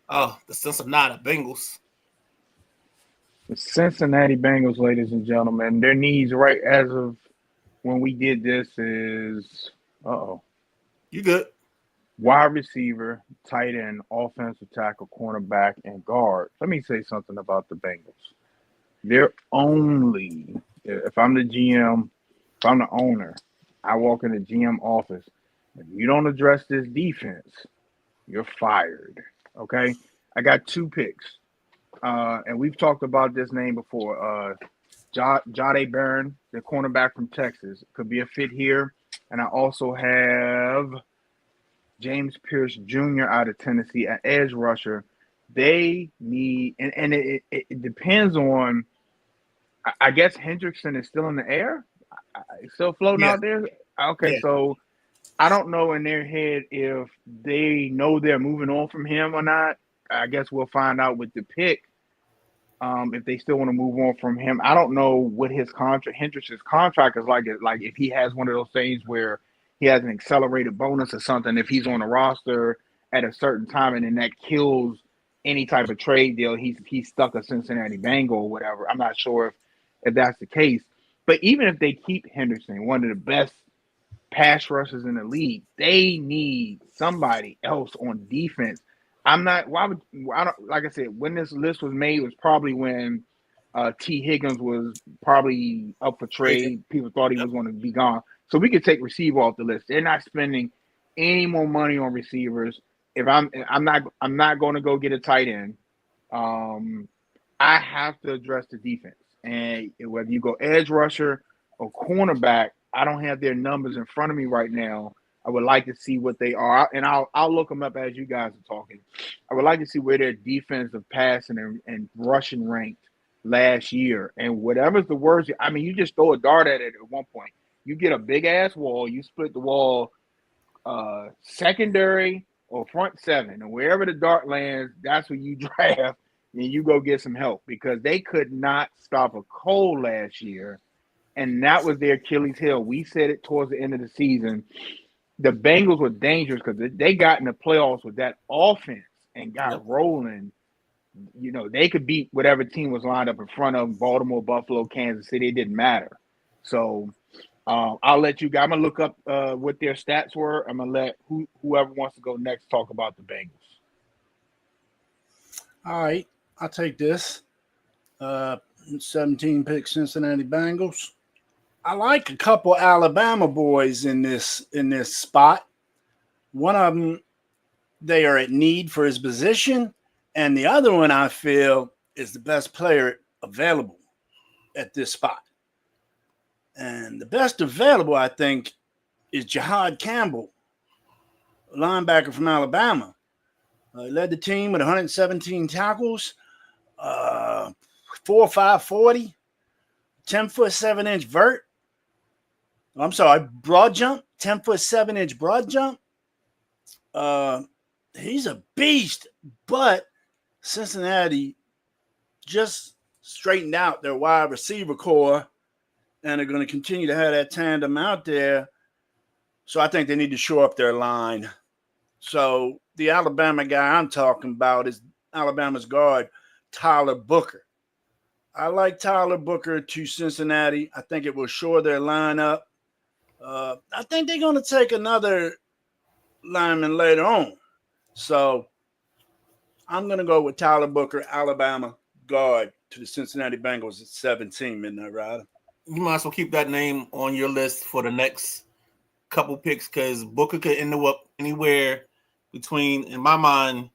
Oh, the Cincinnati Bengals. The Cincinnati Bengals, ladies and gentlemen, their needs right as of when we did this is You good? wide receiver, tight end, offensive tackle, cornerback, and guard. Let me say something about the Bengals. They're only, if I'm the GM, if I'm the owner, I walk in the GM office. If you don't address this defense, you're fired. Okay? I got 2 picks. And we've talked about this name before. Jahdae Barron, the cornerback from Texas, could be a fit here. And I also have James Pierce Jr. out of Tennessee, an edge rusher. They need, and it depends on, I guess Hendrickson is still in the air, still floating out there. Okay, so I don't know in their head if they know they're moving on from him or not. I guess we'll find out with the pick. If they still want to move on from him, I don't know what his contract, Hendrickson's contract is like. Like if he has one of those things where he has an accelerated bonus or something, if he's on the roster at a certain time and then that kills any type of trade deal, he's stuck a Cincinnati Bengal or whatever. I'm not sure if that's the case. But even if they keep Henderson, one of the best pass rushers in the league, they need somebody else on defense. I'm not. Why would I don't like I said when this list was made? It was probably when T. Higgins was probably up for trade. People thought he was going to be gone, so we could take receiver off the list. They're not spending any more money on receivers. If I'm not going to go get a tight end. I have to address the defense, and whether you go edge rusher or cornerback, I don't have their numbers in front of me right now. I would like to see what they are, and I'll look them up as you guys are talking. I would like to see where their defensive passing and rushing ranked last year, and whatever's the worst. I mean, you just throw a dart at it at one point. You get a big ass wall, you split the wall, secondary or front 7, and wherever the dart lands, that's where you draft, and you go get some help because they could not stop a cold last year, and that was their Achilles heel. We said it towards the end of the season. The Bengals were dangerous because they got in the playoffs with that offense and got rolling. You know, they could beat whatever team was lined up in front of them, Baltimore, Buffalo, Kansas City. It didn't matter. So I'll let you guys. I'm going to look up what their stats were. I'm going to let whoever wants to go next talk about the Bengals. All right. I'll take this. 17 pick Cincinnati Bengals. I like a couple Alabama boys in this spot. One of them, they are at need for his position, and the other one I feel is the best player available at this spot. And the best available, I think, is Jahad Campbell, a linebacker from Alabama. He led the team with 117 tackles, 4.5 40, 10-foot 7-inch vert. I'm sorry, broad jump, 10-foot 7-inch broad jump. He's a beast, but Cincinnati just straightened out their wide receiver core, and they're going to continue to have that tandem out there. So I think they need to shore up their line. So the Alabama guy I'm talking about is Alabama's guard, Tyler Booker. I like Tyler Booker to Cincinnati. I think it will shore their line up. I think they're going to take another lineman later on. So I'm going to go with Tyler Booker, Alabama guard to the Cincinnati Bengals at 17, Midnight Rider. You might as well keep that name on your list for the next couple picks because Booker could end up anywhere between, in my mind,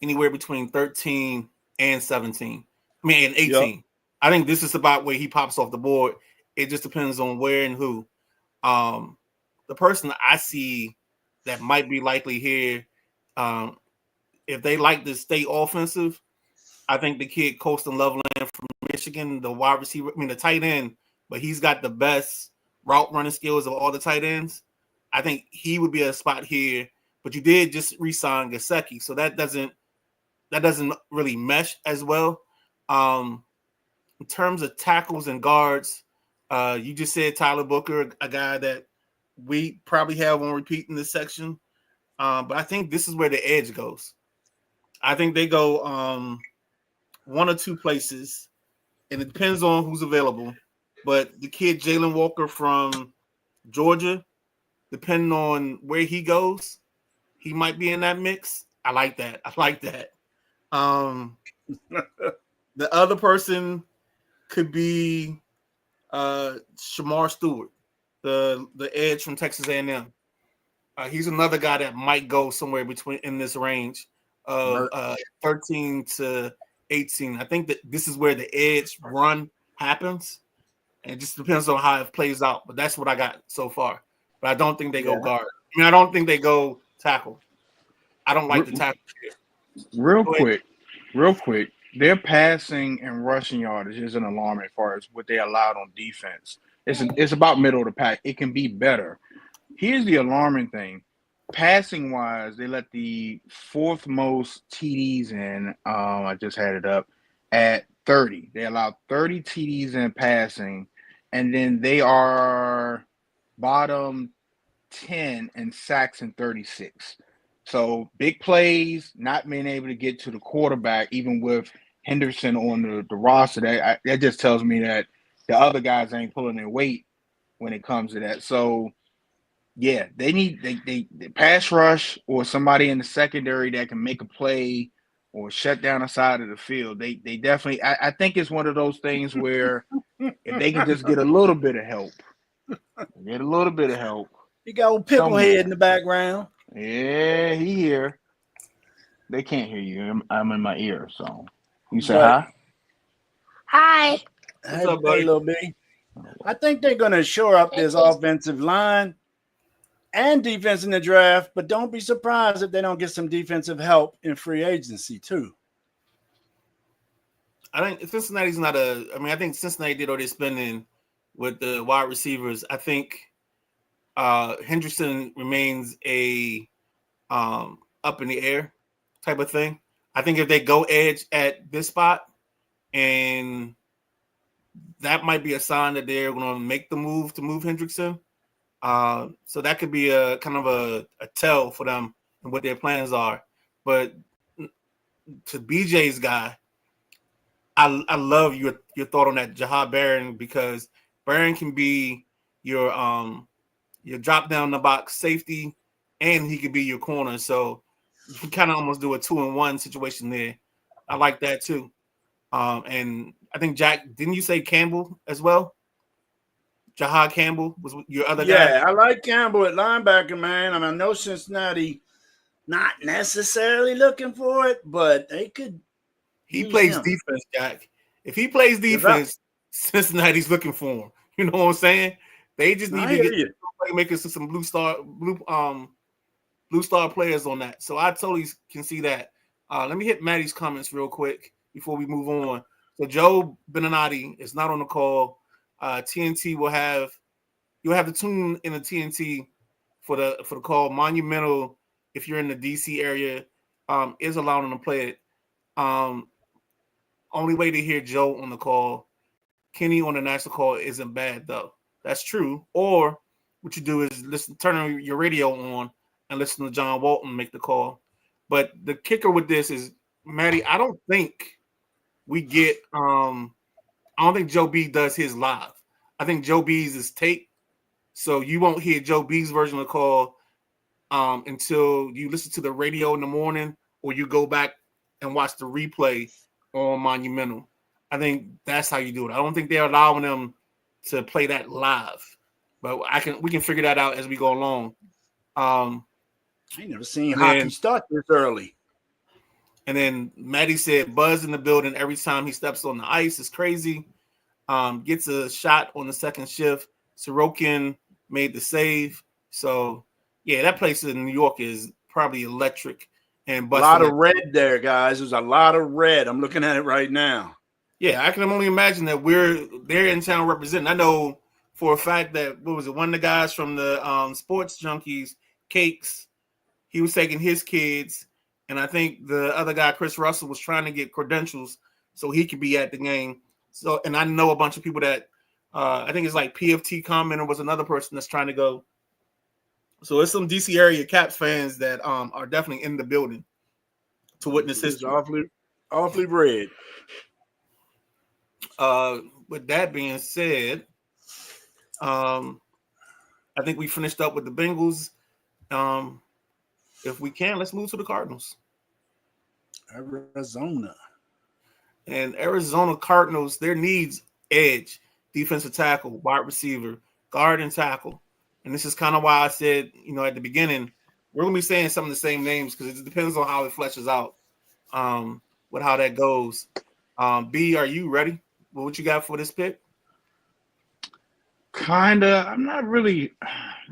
anywhere between 13 and 17. I mean, and 18. Yep. I think this is about where he pops off the board. It just depends on where and who. The person I see that might be likely here, if they like to stay offensive, I think the kid Colston Loveland from Michigan, the wide receiver, the tight end, but he's got the best route running skills of all the tight ends. I think he would be a spot here. But you did just re-sign Gesicki, so that doesn't really mesh as well. In terms of tackles and guards, you just said Tyler Booker, a guy that we probably have on repeat in this section. But I think this is where the edge goes. I think they go one or two places, and it depends on who's available. But the kid Jalen Walker from Georgia, depending on where he goes, he might be in that mix. I like that. The other person could be Shamar Stewart, the edge from Texas A&M. He's another guy that might go somewhere between in this range of 13 to 18. I think that this is where the edge run happens, and it just depends on how it plays out. But that's what I got so far. But I don't think they go guard. I don't think they go tackle. I don't like the tackle here. Real quick. Their passing and rushing yardage isn't alarming as far as what they allowed on defense. It's about middle of the pack. It can be better. Here's the alarming thing. Passing wise, they let the fourth most TDs in. I just had it up at 30. They allowed 30 TDs in passing, and then they are bottom 10 in sacks and 36. So big plays, not being able to get to the quarterback, even with Henderson on the roster, that just tells me that the other guys ain't pulling their weight when it comes to that. So, yeah, they need they pass rush or somebody in the secondary that can make a play or shut down a side of the field. They definitely. I think it's one of those things where if they can just get a little bit of help, You got old Picklehead in the background. Yeah, he here. They can't hear you. I'm in my ear, so you say hi. Hi. What's up, buddy? Little B. I think they're going to shore up this offensive line and defense in the draft, but don't be surprised if they don't get some defensive help in free agency too. I think Cincinnati's not I think Cincinnati did all their spending with the wide receivers. I think Henderson remains a up in the air type of thing. I think if they go edge at this spot, and that might be a sign that they're going to make the move to move Hendrickson. So that could be a kind of a tell for them and what their plans are. But to BJ's guy, I love your thought on that Jahad Barron, because Barron can be your drop down the box safety, and he could be your corner. So you can kind of almost do a 2-in-1 situation there. I like that too. And I think Jack, didn't you say Campbell as well? Jahad Campbell was your other guy. Yeah, I like Campbell at linebacker, man. I mean, I know Cincinnati not necessarily looking for it, but they could. He plays defense, Jack. If he plays defense, Cincinnati's looking for him. You know what I'm saying? They just need to get making some blue star players on that. So I totally can see that. Let me hit Maddie's comments real quick before we move on. So Joe Beninati is not on the call. TNT you'll have to tune in the TNT for the call. Monumental, if you're in the DC area, is allowing them to play it. Only way to hear Joe on the call. Kenny on the national call isn't bad though. That's true. Or what you do is turn your radio on and listen to John Walton make the call. But the kicker with this is, Maddie, I don't think we get I don't think Joe B does his live. I think Joe B's is tape. So you won't hear Joe B's version of the call until you listen to the radio in the morning, or you go back and watch the replay on Monumental. I think that's how you do it. I don't think they're allowing them to play that live, but we can figure that out as we go along. I ain't never seen hockey start this early. And then Maddie said Buzz in the building every time he steps on the ice is crazy. Gets a shot on the second shift. Sorokin made the save. So, yeah, that place in New York is probably electric. and A busting lot of it. red there, guys. There's a lot of red. I'm looking at it right now. Yeah, I can only imagine that they're in town representing. I know for a fact that one of the guys from the Sports Junkies, Cakes, he was taking his kids, and I think the other guy, Chris Russell, was trying to get credentials so he could be at the game. So, and I know a bunch of people that I think it's like PFT Commenter was another person that's trying to go. So it's some DC area Caps fans that are definitely in the building to witness It's history. awfully red. With that being said, I think we finished up with the Bengals. If we can, let's move to the Cardinals. Arizona. And Arizona Cardinals, their needs edge, defensive tackle, wide receiver, guard, and tackle. And this is kind of why I said, at the beginning, we're going to be saying some of the same names because it depends on how it fleshes out with how that goes. B, are you ready? What you got for this pick? Kinda. I'm not really.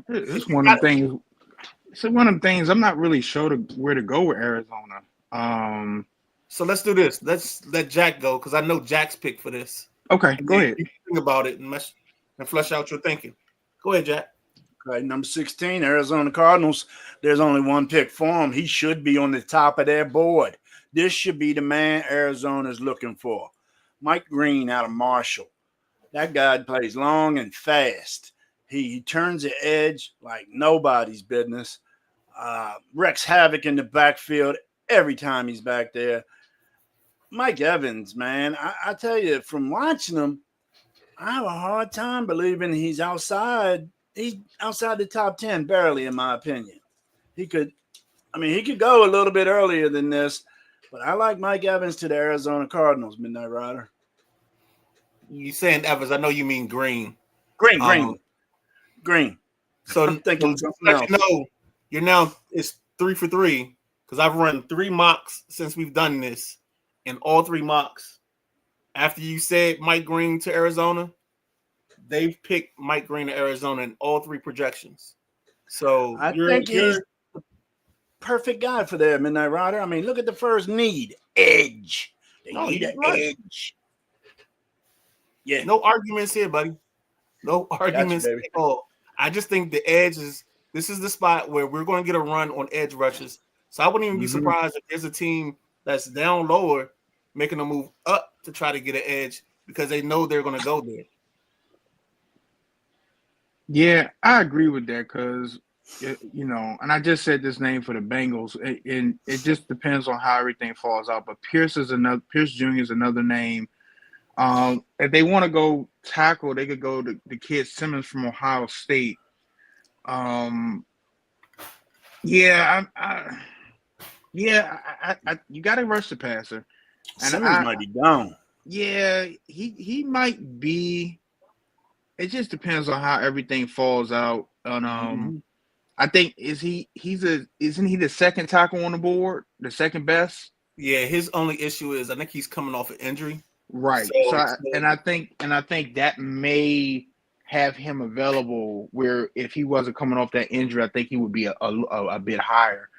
It's one of the things. It's one of the things I'm not really sure where to go with Arizona. So let's do this. Let's let Jack go because I know Jack's pick for this. Okay, And go ahead. You think about it and flesh out your thinking. Go ahead, Jack. Okay, number 16, Arizona Cardinals. There's only one pick for him. He should be on the top of their board. This should be the man Arizona's looking for. Mike Green out of Marshall. That guy plays long and fast. He turns the edge like nobody's business. Wrecks havoc in the backfield every time he's back there. Mike Evans, man, I tell you, from watching him, I have a hard time believing he's outside. He's outside the top 10, barely, in my opinion. He could go a little bit earlier than this, but I like Mike Evans to the Arizona Cardinals, Midnight Rider. You saying Evans? I know you mean Green. Green. So I'm thinking something else. You're now it's 3 for 3 because I've run 3 mocks since we've done this, and all 3 mocks. After you said Mike Green to Arizona, they've picked Mike Green to Arizona in all 3 projections. So I think he's the perfect guy for their Midnight Rider. I mean, look at the first need. Edge. They need an edge. Yeah. No arguments here, buddy. No arguments at all. I just think the edge this is the spot where we're going to get a run on edge rushes. So I wouldn't even be surprised if there's a team that's down lower making a move up to try to get an edge because they know they're going to go there. Yeah, I agree with that because, and I just said this name for the Bengals, and it just depends on how everything falls out. But Pierce Jr. is another name. If they want to go tackle, they could go to the kid Simmons from Ohio State. You got to rush the passer. And Simmons might be down. Yeah, he might be. It just depends on how everything falls out. And I think isn't he the second tackle on the board, the second best? Yeah, his only issue is I think he's coming off an injury. Right. I think that may have him available where if he wasn't coming off that injury, I think he would be a bit higher.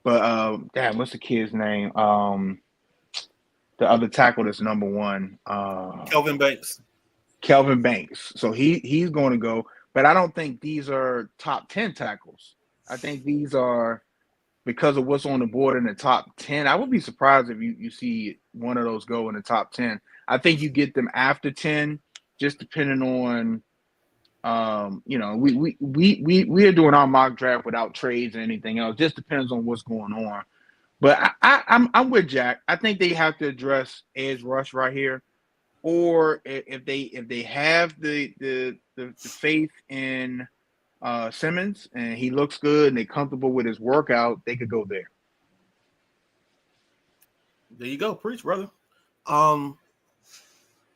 But what's the kid's name? The other tackle that's number 1. Kelvin Banks. So he's going to go, but I don't think these are top 10 tackles. I think these are because of what's on the board in the top 10. I would be surprised if you see one of those go in the top 10. I think you get them after 10, just depending on, we are doing our mock draft without trades and anything else. Just depends on what's going on. But I'm with Jack. I think they have to address edge rush right here, or if they have the faith in Simmons and he looks good and they're comfortable with his workout, they could go there. There you go, preach, brother.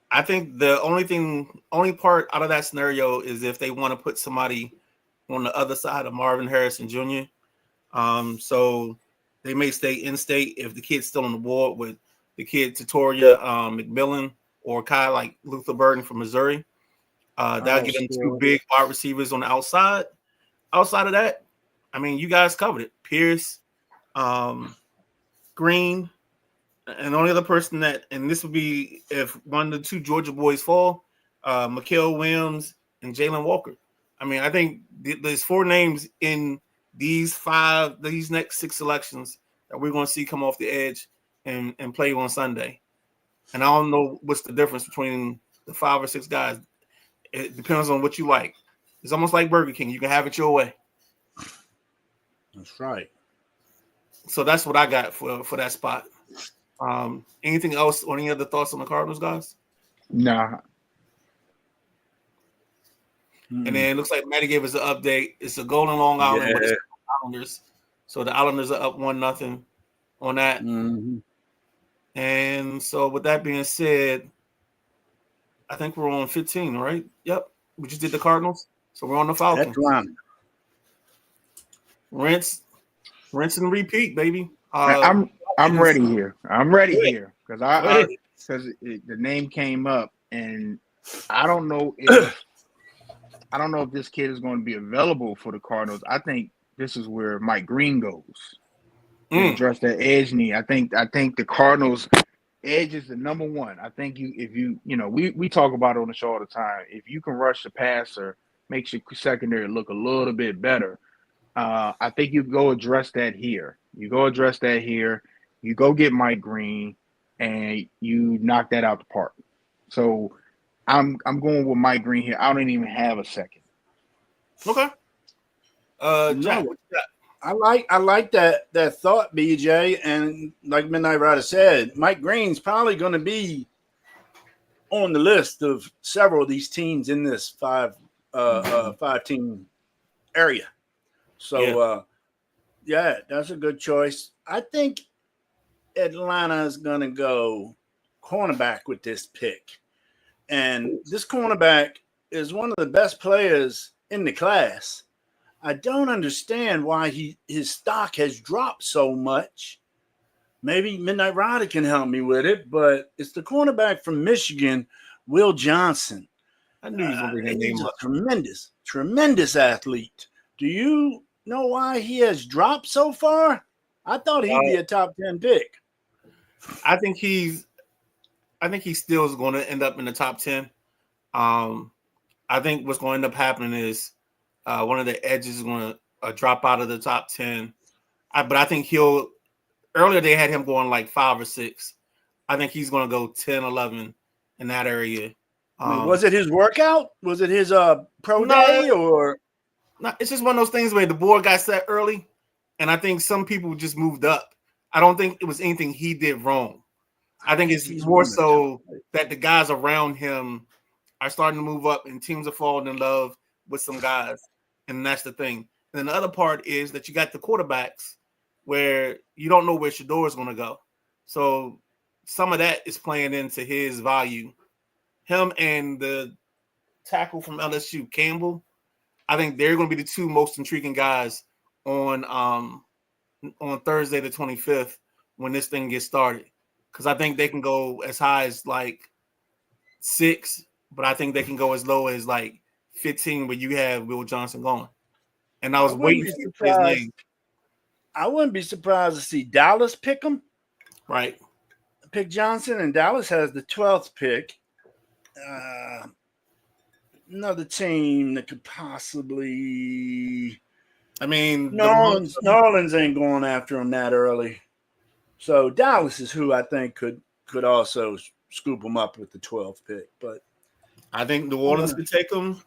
I think the only part out of that scenario is if they want to put somebody on the other side of Marvin Harrison Jr. So they may stay in state if the kid's still on the board with the kid Tutoria McMillan or Kai like Luther Burden from Missouri. That'll give them 2 big wide receivers on the outside. Outside of that, I mean, you guys covered it. Pierce, Green, and the only other person that, and this would be if one of the two Georgia boys fall, Mikael Williams and Jalen Walker. I mean, I think there's 4 names in these next 6 selections that we're going to see come off the edge and play on Sunday. And I don't know what's the difference between the 5 or 6 guys. It depends on what you like. It's almost like Burger King. You can have it your way. That's right. So that's what I got for that spot. Anything else or any other thoughts on the Cardinals, guys? Nah. And then it looks like Matty gave us an update. It's a goal in Long Island, but it's Islanders. So the Islanders are up 1-0 on that. Mm-hmm. And so with that being said, I think we're on 15, right? Yep. We just did the Cardinals. So we're on the Falcons. That's right. Rinse and repeat, baby. I'm ready here. I'm ready here because the name came up, and I don't know if this kid is going to be available for the Cardinals. I think this is where Mike Green goes to address that edge need. I think the Cardinals edge is the number one. I think we talk about it on the show all the time. If you can rush the passer, makes your secondary look a little bit better. I think you go address that here. You go get Mike Green, and you knock that out the park. So I'm going with Mike Green here. I don't even have a second. Okay. Jack, I like that thought, BJ, and like Midnight Rider said, Mike Green's probably going to be on the list of several of these teams in this 5-team area. So, that's a good choice. I think Atlanta is going to go cornerback with this pick. And this cornerback is one of the best players in the class. I don't understand why his stock has dropped so much. Maybe Midnight Rider can help me with it, but it's the cornerback from Michigan, Will Johnson. I knew he was going to bring that name up. Tremendous athlete. Do you know why he has dropped so far? I thought he'd be a top 10 pick. I think he still is going to end up in the top 10. I think what's going to end up happening is one of the edges is going to drop out of the top 10. But I think earlier they had him going like 5 or 6. I think he's going to go 10, 11 in that area. Was it his workout? Was it his pro day or? No, it's just one of those things where the board got set early, and I think some people just moved up. I don't think it was anything he did wrong. I think it's more so that the guys around him are starting to move up, and teams are falling in love with some guys, and that's the thing. And then the other part is that you got the quarterbacks where you don't know where Shador is going to go. So some of that is playing into his value. Him and the tackle from LSU, Campbell, I think they're going to be the 2 most intriguing guys on Thursday the 25th when this thing gets started. Because I think they can go as high as like 6, but I think they can go as low as like 15 where you have Will Johnson going. And I was waiting for his name. I wouldn't be surprised to see Dallas pick him. Right. Pick Johnson, and Dallas has the 12th pick. Another team that could possibly. I mean, New Orleans ain't going after him that early. So Dallas is who I think could also scoop him up with the 12th pick. But I think New Orleans could take him.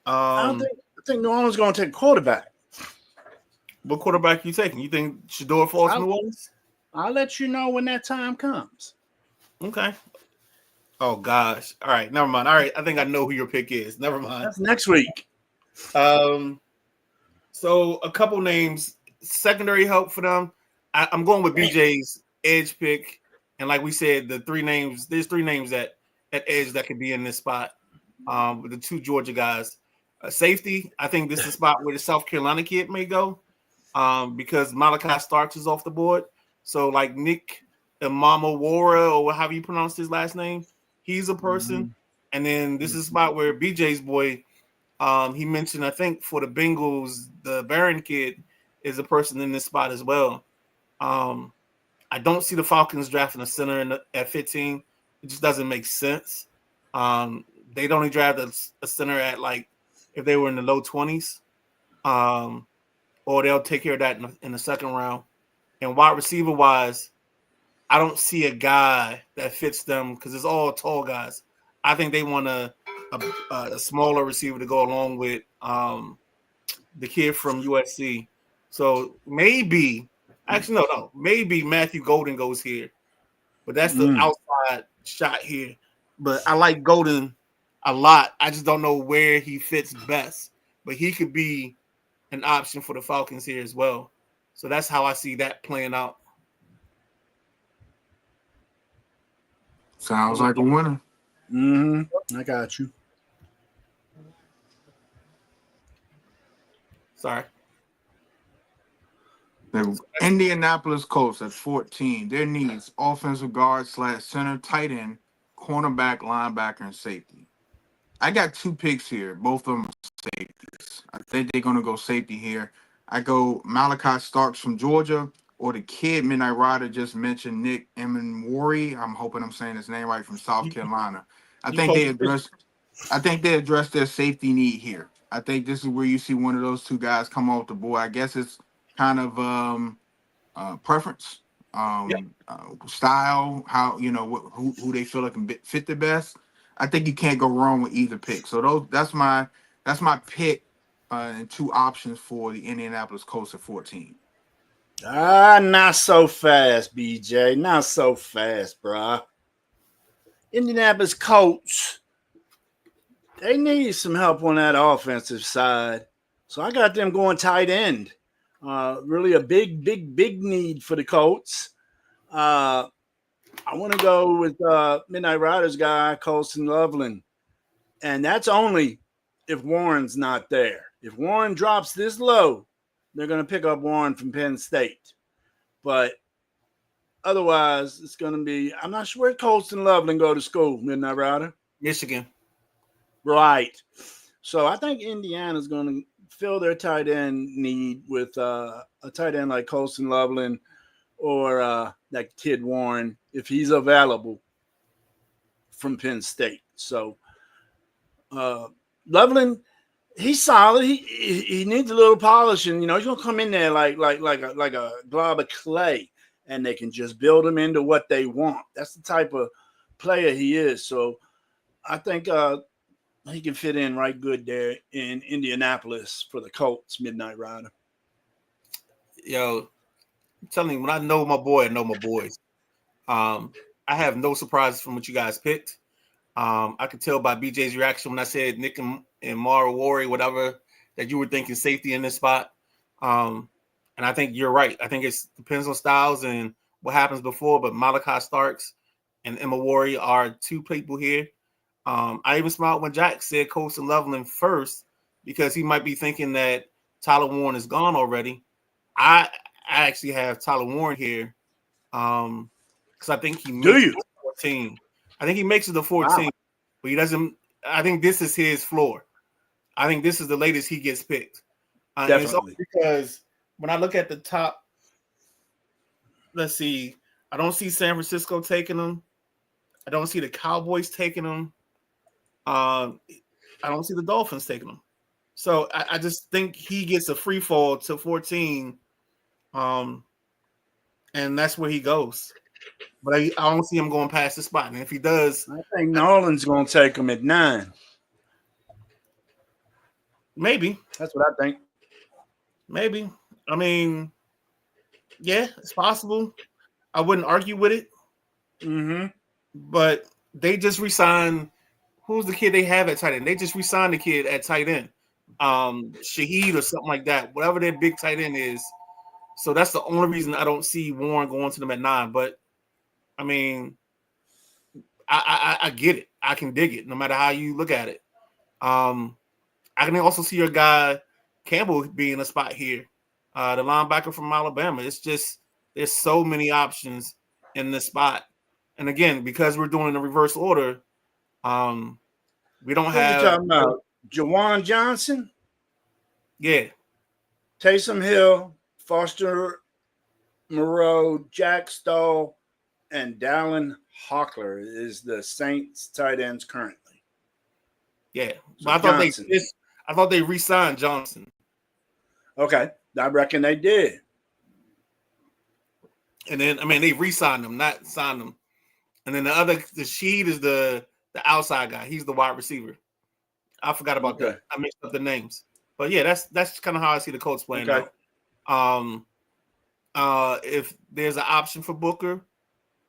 I think New Orleans is going to take a quarterback. What quarterback are you taking? You think Shador falls to New Orleans? I'll let you know when that time comes. Okay. Oh, gosh. All right. Never mind. All right. I think I know who your pick is. Never mind. That's next week. So a couple names, secondary help for them. I'm going with BJ's edge pick. And like we said, there's 3 names at edge that could be in this spot with the 2 Georgia guys. Safety, I think this is the spot where the South Carolina kid may go because Malachi Starks is off the board. So like Nick Imamawara, or however you pronounce his last name, he's a person. Mm-hmm. And then this is a spot where BJ's boy, he mentioned, I think for the Bengals, the Barron kid is a person in this spot as well. I don't see the Falcons drafting a center at 15. It just doesn't make sense. They'd only draft a center at if they were in the low 20s, or they'll take care of that in the second round. And wide receiver wise, I don't see a guy that fits them because it's all tall guys. I think they want a smaller receiver to go along with the kid from USC. So maybe Matthew Golden goes here, but that's the outside shot here. But I like Golden a lot. I just don't know where he fits best, but he could be an option for the Falcons here as well. So that's how I see that playing out. Sounds like a winner. I got you. Sorry. The Indianapolis Colts at 14. Their needs: offensive guard / center, tight end, cornerback, linebacker, and safety. I got 2 picks here. Both of them safeties. I think they're going to go safety here. I go Malachi Starks from Georgia, or the kid Midnight Rider just mentioned, Nick Emenwari. I'm hoping I'm saying his name right, from South Carolina. I think they address their safety need here. I think this is where you see one of those 2 guys come off the board. I guess it's kind of preference, style, how who they feel like can fit the best. I think you can't go wrong with either pick. So that's my pick and 2 options for the Indianapolis Colts at 14. Not so fast, BJ. Not so fast, bruh. Indianapolis Colts, they need some help on that offensive side. So I got them going tight end. Really a big need for the Colts. I want to go with Midnight Riders guy, Colston Loveland. And that's only if Warren's not there. If Warren drops this low, they're going to pick up Warren from Penn State. But otherwise, it's going to be – I'm not sure where Colston Loveland go to school, Midnight Rider. Michigan. Right. So I think Indiana's going to fill their tight end need with a tight end like Colston Loveland or that kid Warren, if he's available, from Penn State. So Loveland, he's solid. He needs a little polishing. He's gonna come in there like a glob of clay, and they can just build him into what they want. That's the type of player he is. So I think he can fit in right good there in Indianapolis for the Colts, Midnight Rider. Yo, I'm telling you, when I know my boy, I know my boys. I have no surprises from what you guys picked. I could tell by BJ's reaction when I said Nick and Mara Wari, whatever, that you were thinking safety in this spot. And I think you're right. I think it depends on styles and what happens before, but Malachi Starks and Emma Wari are 2 people here. I even smiled when Jack said Colston Loveland first because he might be thinking that Tyler Warren is gone already. I actually have Tyler Warren here because I think he makes it to 14. I think he makes it to 14, wow. But he doesn't. I think this is his floor. I think this is the latest he gets picked. Definitely. It's only because when I look at the top, let's see, I don't see San Francisco taking him. I don't see the Cowboys taking him. I don't see the Dolphins taking him. So I just think he gets a free fall to 14. And that's where he goes. But I don't see him going past the spot. And if he does, I think Nolan's going to take him at 9. Maybe. That's what I think. Maybe. I mean, yeah, it's possible. I wouldn't argue with it. Mm-hmm. But they just re-signed. Who's the kid they have at tight end? They just re-signed the kid at tight end. Shaheed or something like that. Whatever their big tight end is. So that's the only reason I don't see Warren going to them at 9. But I mean, I get it. I can dig it, no matter how you look at it. I can also see your guy Campbell being a spot here, the linebacker from Alabama. It's just there's so many options in this spot, and again, because we're doing in the reverse order, we don't have. You're talking about Jawan Johnson, yeah, Taysom Hill, Foster Moreau, Jack Stoll, and Dallin Hockler is the Saints tight ends currently. Yeah, So but I thought they re-signed Johnson. Okay, I reckon they did. And then they re-signed him, not signed him. And then the Sheed is the outside guy. He's the wide receiver. I forgot about that. I mixed up the names. But yeah, that's kind of how I see the Colts playing out. If there's an option for Booker,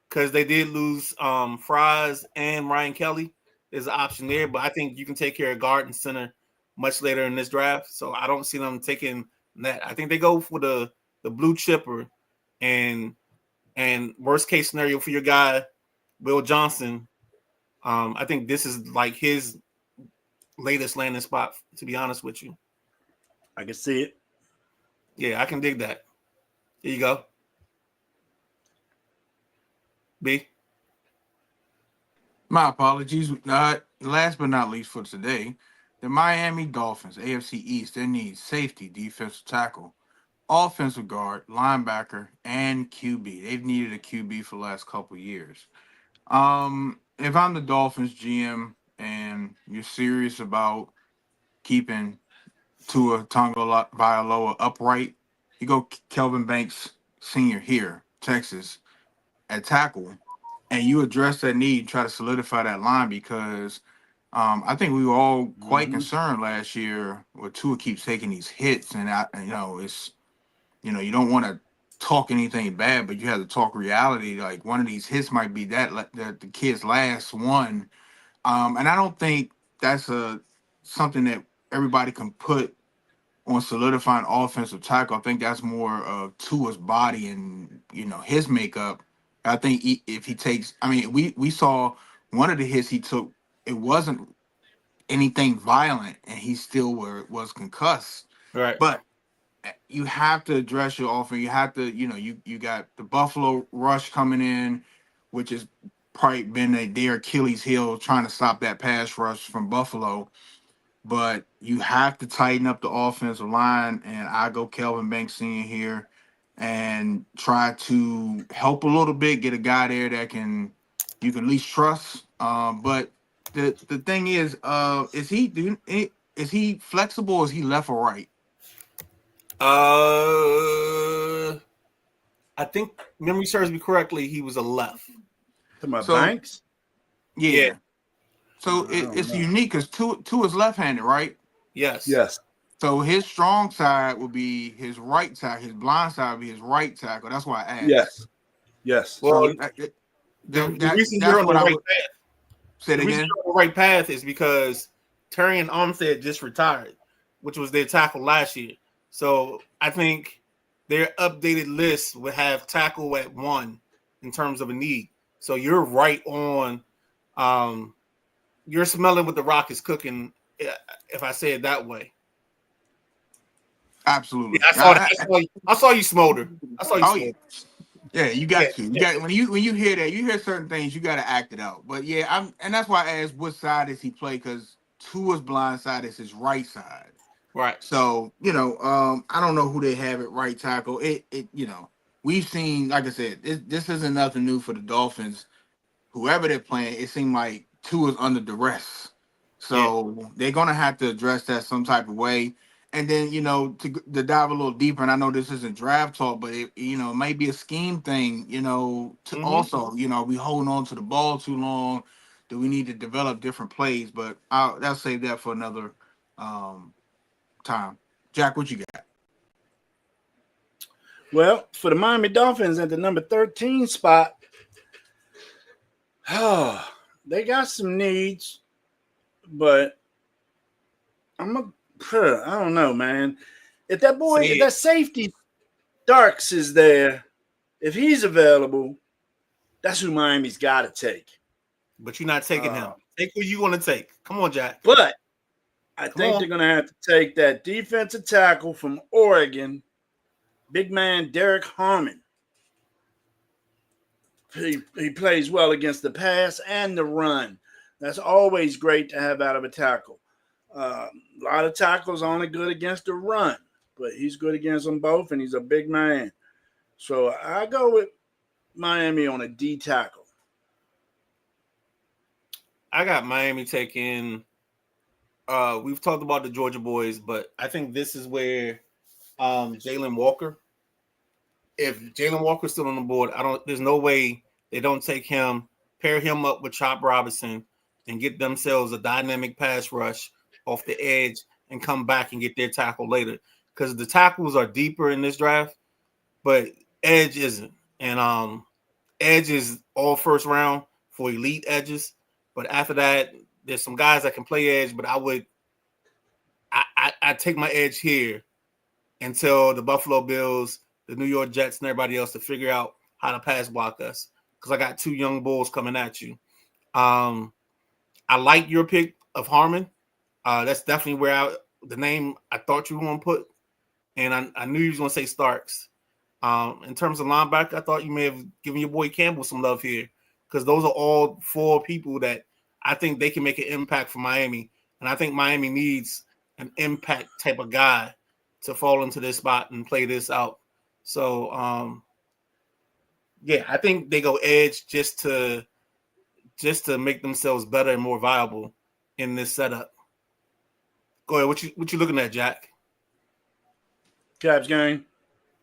because they did lose Fries and Ryan Kelly, there's an option there. But I think you can take care of guard and center much later in this draft. So I don't see them taking that. I think they go for the blue chipper, and worst case scenario for your guy, Will Johnson. I think this is like his latest landing spot, to be honest with you. I can see it. Yeah, I can dig that. Here you go. B. My apologies. Last but not least for today, the Miami Dolphins, AFC East, they need safety, defensive tackle, offensive guard, linebacker, and QB. They've needed a QB for the last couple of years. If I'm the Dolphins GM and you're serious about keeping Tua Tagovailoa upright, you go Kelvin Banks Sr. here, Texas, at tackle, and you address that need, try to solidify that line because I think we were all quite concerned last year where Tua keeps taking these hits, and it's you don't want to talk anything bad, but you have to talk reality. Like one of these hits might be that the kid's last one, and I don't think that's something that everybody can put on solidifying offensive tackle. I think that's more of Tua's body and his makeup. I think if he takes, we saw one of the hits he took. It wasn't anything violent, and he still was concussed. Right, but you have to address your offense. You have to, you got the Buffalo rush coming in, which has probably been their Achilles heel, trying to stop that pass rush from Buffalo. But you have to tighten up the offensive line, and I go Kelvin Banks Sr. here and try to help a little bit, get a guy there that you can at least trust. But the thing is he flexible or is he left or right? I think memory serves me correctly. He was a left. Banks? Yeah. So it's unique because Tua is left-handed, right? Yes. So his strong side would be his right tackle. His blind side would be his right tackle. That's why I asked. Yes. Well, the reason you're on the right path. Say it again. The right path is because Terry and Armstead just retired, which was their tackle last year. So I think their updated list would have tackle at 1 in terms of a need. So you're right on. You're smelling what the Rock is cooking, if I say it that way. Absolutely. Yeah, I saw you smolder. I saw you smolder. Yeah, you got to. You got when you hear that, you hear certain things, you got to act it out. But yeah, and that's why I asked what side does he play, because Tua's blind side is his right side. Right. So, I don't know who they have at right tackle. We've seen, like I said, this isn't nothing new for the Dolphins. Whoever they're playing, it seemed like Tua's under duress. So they're going to have to address that some type of way. And then, to dive a little deeper, and I know this isn't draft talk, but it may be a scheme thing, also, we holding on to the ball too long. Do we need to develop different plays? But I'll save that for another time. Jack, what you got? Well, for the Miami Dolphins at the number 13 spot, they got some needs, but I don't know, man. If that safety Darks is there, if he's available, that's who Miami's got to take. But you're not taking him. Take who you want to take. Come on, Jack. But I think they're going to have to take that defensive tackle from Oregon, big man Derek Harmon. He plays well against the pass and the run. That's always great to have out of a tackle. A lot of tackles only good against the run, but he's good against them both, and he's a big man. So I go with Miami on a D tackle. I got Miami taking. We've talked about the Georgia boys, but I think this is where Jalen Walker. If Jalen Walker's still on the board, there's no way they don't take him, pair him up with Chop Robinson, and get themselves a dynamic pass rush off the edge and come back and get their tackle later. Because the tackles are deeper in this draft, but edge isn't. And edge is all first round for elite edges. But after that, there's some guys that can play edge, but I take my edge here until the Buffalo Bills, the New York Jets, and everybody else to figure out how to pass block us. Because I got two young bulls coming at you. I like your pick of Harmon. That's definitely where the name I thought you were going to put. And I knew you was going to say Starks. In terms of linebacker, I thought you may have given your boy Campbell some love here. Because those are all four people that I think they can make an impact for Miami. And I think Miami needs an impact type of guy to fall into this spot and play this out. So, I think they go edge just to make themselves better and more viable in this setup. Go ahead. What you looking at, Jack? Cavs game.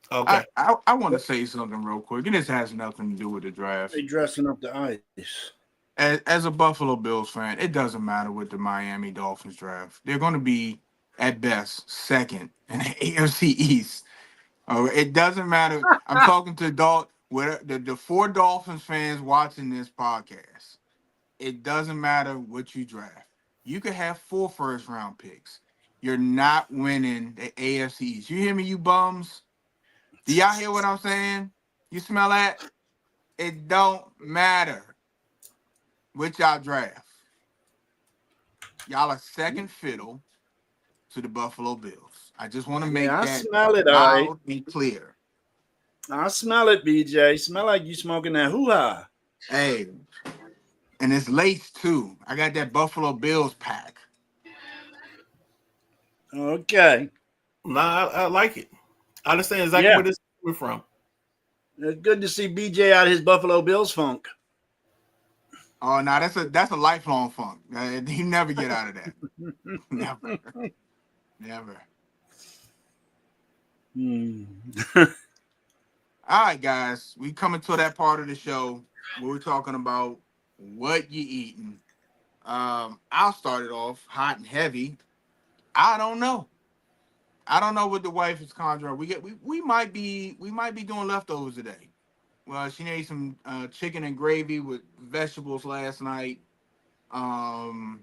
Okay. I want to say something real quick. And this has nothing to do with the draft. They dressing up the ice. As a Buffalo Bills fan, it doesn't matter with the Miami Dolphins draft. They're going to be, at best, second in the AFC East. It doesn't matter. I'm talking to the four Dolphins fans watching this podcast. It doesn't matter what you draft. You could have 4 first-round picks. You're not winning the AFC East. You hear me, you bums? Do y'all hear what I'm saying? You smell that? It don't matter which y'all draft. Y'all are second fiddle to the Buffalo Bills. I just want to make that smell it, loud and clear. I smell it, BJ. Smell like you smoking that hoo-ha. Hey, and it's laced too. I got that Buffalo Bills pack. Okay. Nah, I like it. I understand exactly where this is coming from. It's good to see BJ out of his Buffalo Bills funk. Oh, no, that's a lifelong funk. You never get out of that. Never. All right, guys, we coming to that part of the show where we're talking about what you eating. I'll start it off hot and heavy. I don't know what the wife is conjuring. We might be doing leftovers today. Well, she made some chicken and gravy with vegetables last night.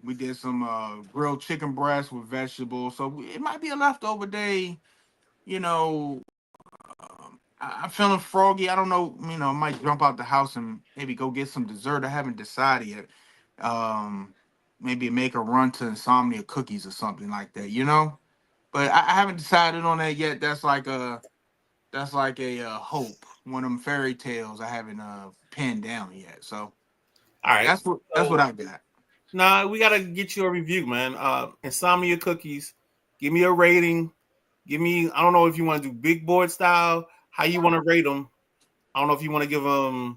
We did some grilled chicken breast with vegetables, so it might be a leftover day. You know, I'm feeling froggy. I don't know. I might jump out the house and maybe go get some dessert. I haven't decided yet. Maybe make a run to Insomnia Cookies or something like that. But I haven't decided on that yet. That's like a hope. One of them fairy tales I haven't pinned down yet. So, all right, that's what I got. Nah, we gotta get you a review, man. Insomnia Cookies. Give me a rating. I don't know if you want to do big board style. How you want to rate them? I don't know if you want to give them,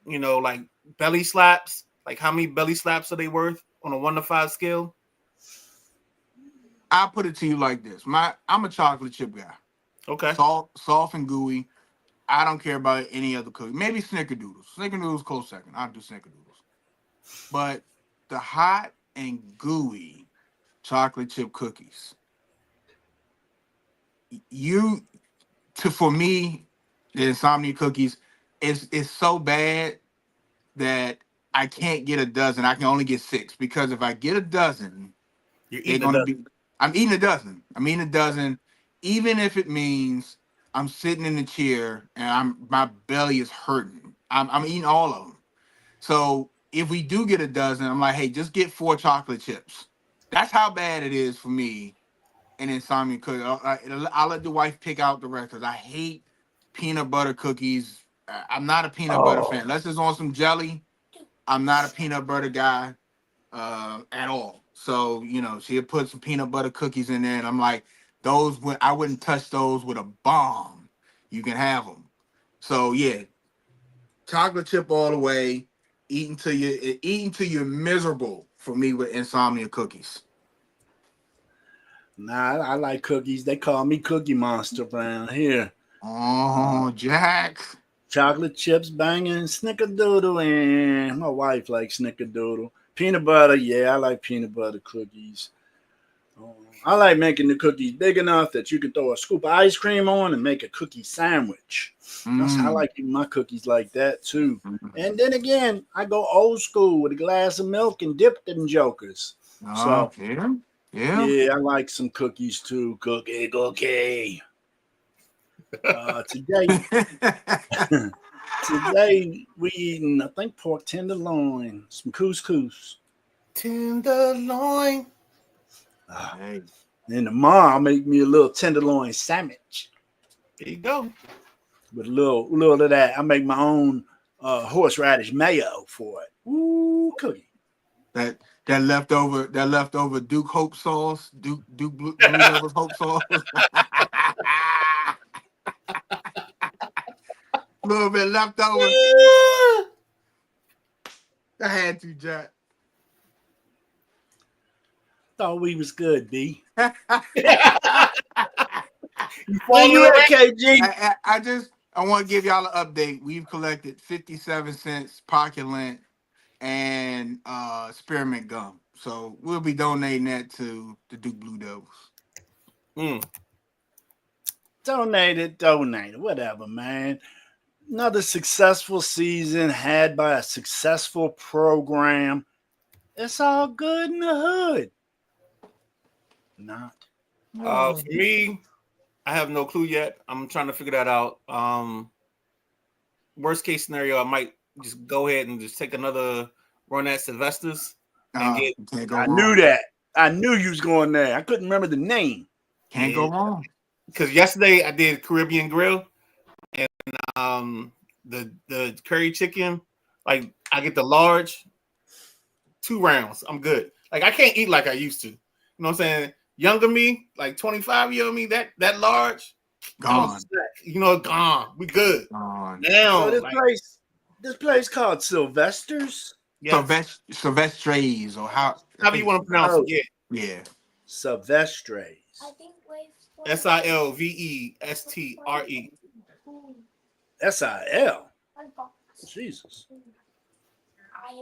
like belly slaps. Like how many belly slaps are they worth on a 1 to 5 scale? I'll put it to you like this. I'm a chocolate chip guy. Okay. Soft and gooey. I don't care about any other cookie. Maybe Snickerdoodles. Snickerdoodles close second. I'll do Snickerdoodles. But the hot and gooey chocolate chip cookies, for me, the Insomnia Cookies is so bad that I can't get a dozen. I can only get 6 because if I get a dozen, I'm eating a dozen. Even if it means I'm sitting in the chair and my belly is hurting. I'm eating all of them. So if we do get a dozen, I'm like, hey, just get 4 chocolate chips. That's how bad it is for me. And Insomnia Cookies. I'll let the wife pick out the rest because I hate peanut butter cookies. I'm not a peanut butter fan. Unless it's on some jelly, I'm not a peanut butter guy at all. So, she'll put some peanut butter cookies in there, and I'm like, I wouldn't touch those with a bomb. You can have them. So yeah, chocolate chip all the way. Eating till you're miserable for me with insomnia cookies. Nah, I like cookies. They call me Cookie Monster around here. Oh, Jack. Chocolate chips banging, snickerdoodle, and my wife likes snickerdoodle. Peanut butter, yeah, I like peanut butter cookies. I like making the cookies big enough that you can throw a scoop of ice cream on and make a cookie sandwich. I like eating my cookies like that too. And then again, I go old school with a glass of milk and dip them jokers. So yeah, I like some cookies too. Cookie. Today we eating, I think, pork tenderloin, some couscous. Tenderloin. And tomorrow I'll make me a little tenderloin sandwich. There you go. With a little of that. I make my own horseradish mayo for it. Ooh, cookie. That leftover Duke Hope sauce, Duke Blue Devils Hope sauce. A little bit left over. I had to, Jack. Thought we was good, B. You Where you at, KG? I want to give y'all an update. We've collected 57 cents pocket lint and spearmint gum. So we'll be donating that to the Duke Blue Devils. Donate, whatever, man. Another successful season had by a successful program. It's all good in the hood. Not. For me, I have no clue yet. I'm trying to figure that out. Worst case scenario, I might just go ahead and just take another run at Sylvester's. And I knew that. I knew you was going there. I couldn't remember the name. Can't go wrong. Because yesterday I did Caribbean Grill, and the curry chicken, like I get the large, 2 rounds. I'm good. Like I can't eat like I used to. You know what I'm saying? Younger me, like 25-year-old me, that large, gone. Gone. We good. Gone. Now So this place called Sylvester's. Yes. Sylvestres, or however you want to pronounce it. Yeah. Sylvestres. Silvestre. SIL. Jesus.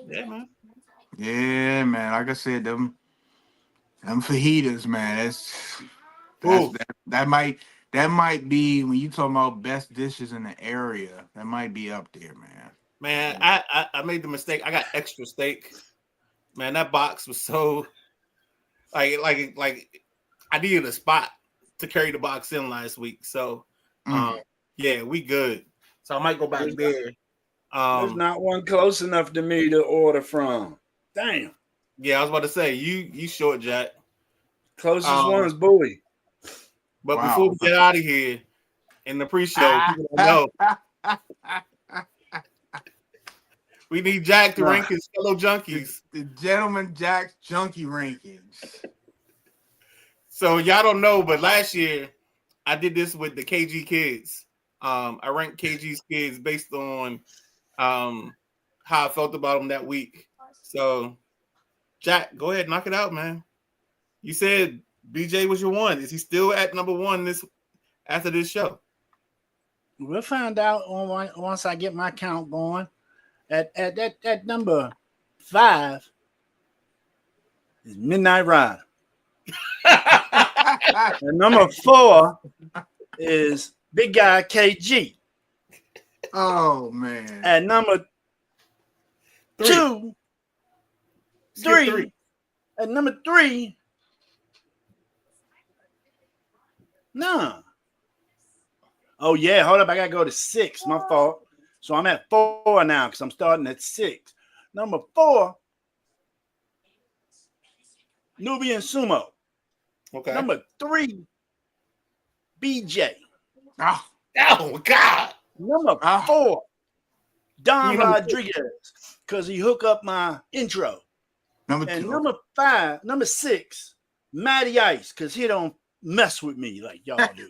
Yeah, man. Yeah, man. Like I said, them fajitas, man. That might be, when you talking about best dishes in the area, that might be up there, man. Man, I made the mistake. I got extra steak. Man, that box was so like I needed a spot to carry the box in last week. So yeah, we good. So I might go back there. There's not one close enough to me to order from. Damn. Yeah, I was about to say you short, Jack. Closest one's Bowie. But before we get out of here in the pre-show, people know we need Jack to rank his fellow junkies. The Gentleman Jack's junkie rankings. So y'all don't know, but last year I did this with the KG kids. I ranked KG's kids based on how I felt about them that week. So Jack, go ahead, knock it out, man. You said BJ was your one. Is he still at number one after this show? We'll find out once I get my count going. At number 5 is Midnight Rider. And number 4 is Big Guy KG. Oh man. At number 3. At number 3. No. Oh yeah, hold up. I gotta go to 6. My fault. So I'm at 4 now because I'm starting at 6. Number 4, Nubian Sumo. Okay. Number 3, BJ. Oh God. Number 4, Don Rodriguez, because he hooked up my intro. Number 6, Matty Ice, because he don't mess with me like y'all do.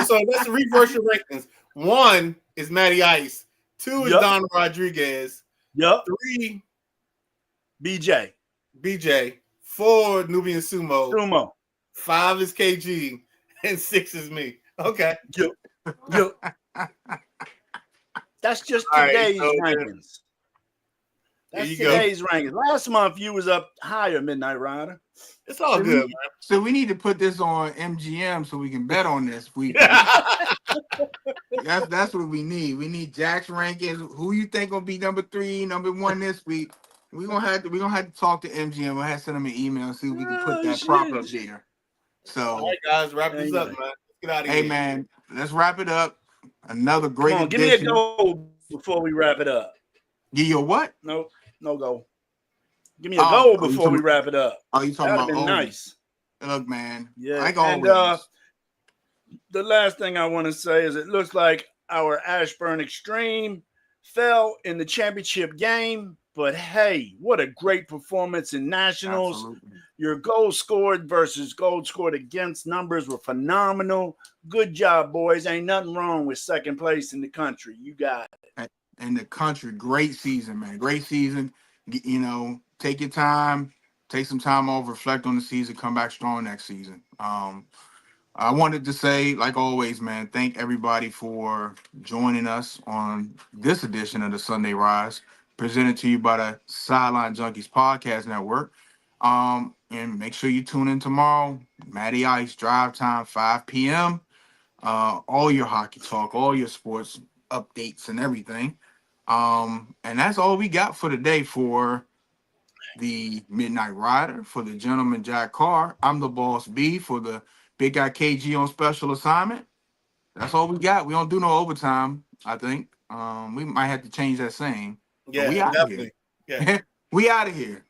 So let's reverse your rankings. 1 is Matty Ice. 2 is Yup. Don Rodriguez. Yup. 3, BJ. BJ. 4, Nubian Sumo. Sumo. 5 is KG. And 6 is me. Okay. Yup. That's just All right, today's so then- rankings. That's you go. today's rankings. Last month you was up higher, Midnight Rider. It's all So good, we- man. So we need to put this on MGM so we can bet on this week. That's what we need. We need Jack's rankings. Who you think gonna be number 3, number 1 this week? We're gonna have to talk to MGM. We'll have to send them an email and see if we can put that prop up there. So All right, guys, wrap this up, man. Let's get out of hey here. man, let's wrap it up. Another great Come on, give me a edition. goal before we wrap it up. Give you a what? No goal. Give me a Oh, goal you before we talking- wrap it up. Oh, you talking That'd about have been Owen. nice. Look, man. Yeah, Like and, always. The last thing I want to say is it looks like our Ashburn Extreme fell in the championship game, but hey, what a great performance in nationals. Absolutely. Your goals scored versus goals scored against numbers were phenomenal. Good job, boys. Ain't nothing wrong with second place in the country. You got it. In the country, great season, man. Great season. You know, take your time, take some time off, reflect on the season, come back strong next season. I wanted to say, like always, man, thank everybody for joining us on this edition of the Sunday Rise, presented to you by the Sideline Junkies Podcast Network. And make sure you tune in tomorrow. Matty Ice, Drive Time, 5 p.m. All your hockey talk, all your sports updates and everything. And that's all we got for today for the Midnight Rider, for the gentleman Jack Carr. I'm the Boss B for the big guy KG on special assignment. That's all we got. We don't do no overtime, I think. We might have to change that saying. Yeah, we out of definitely. here. Yeah. We out of here.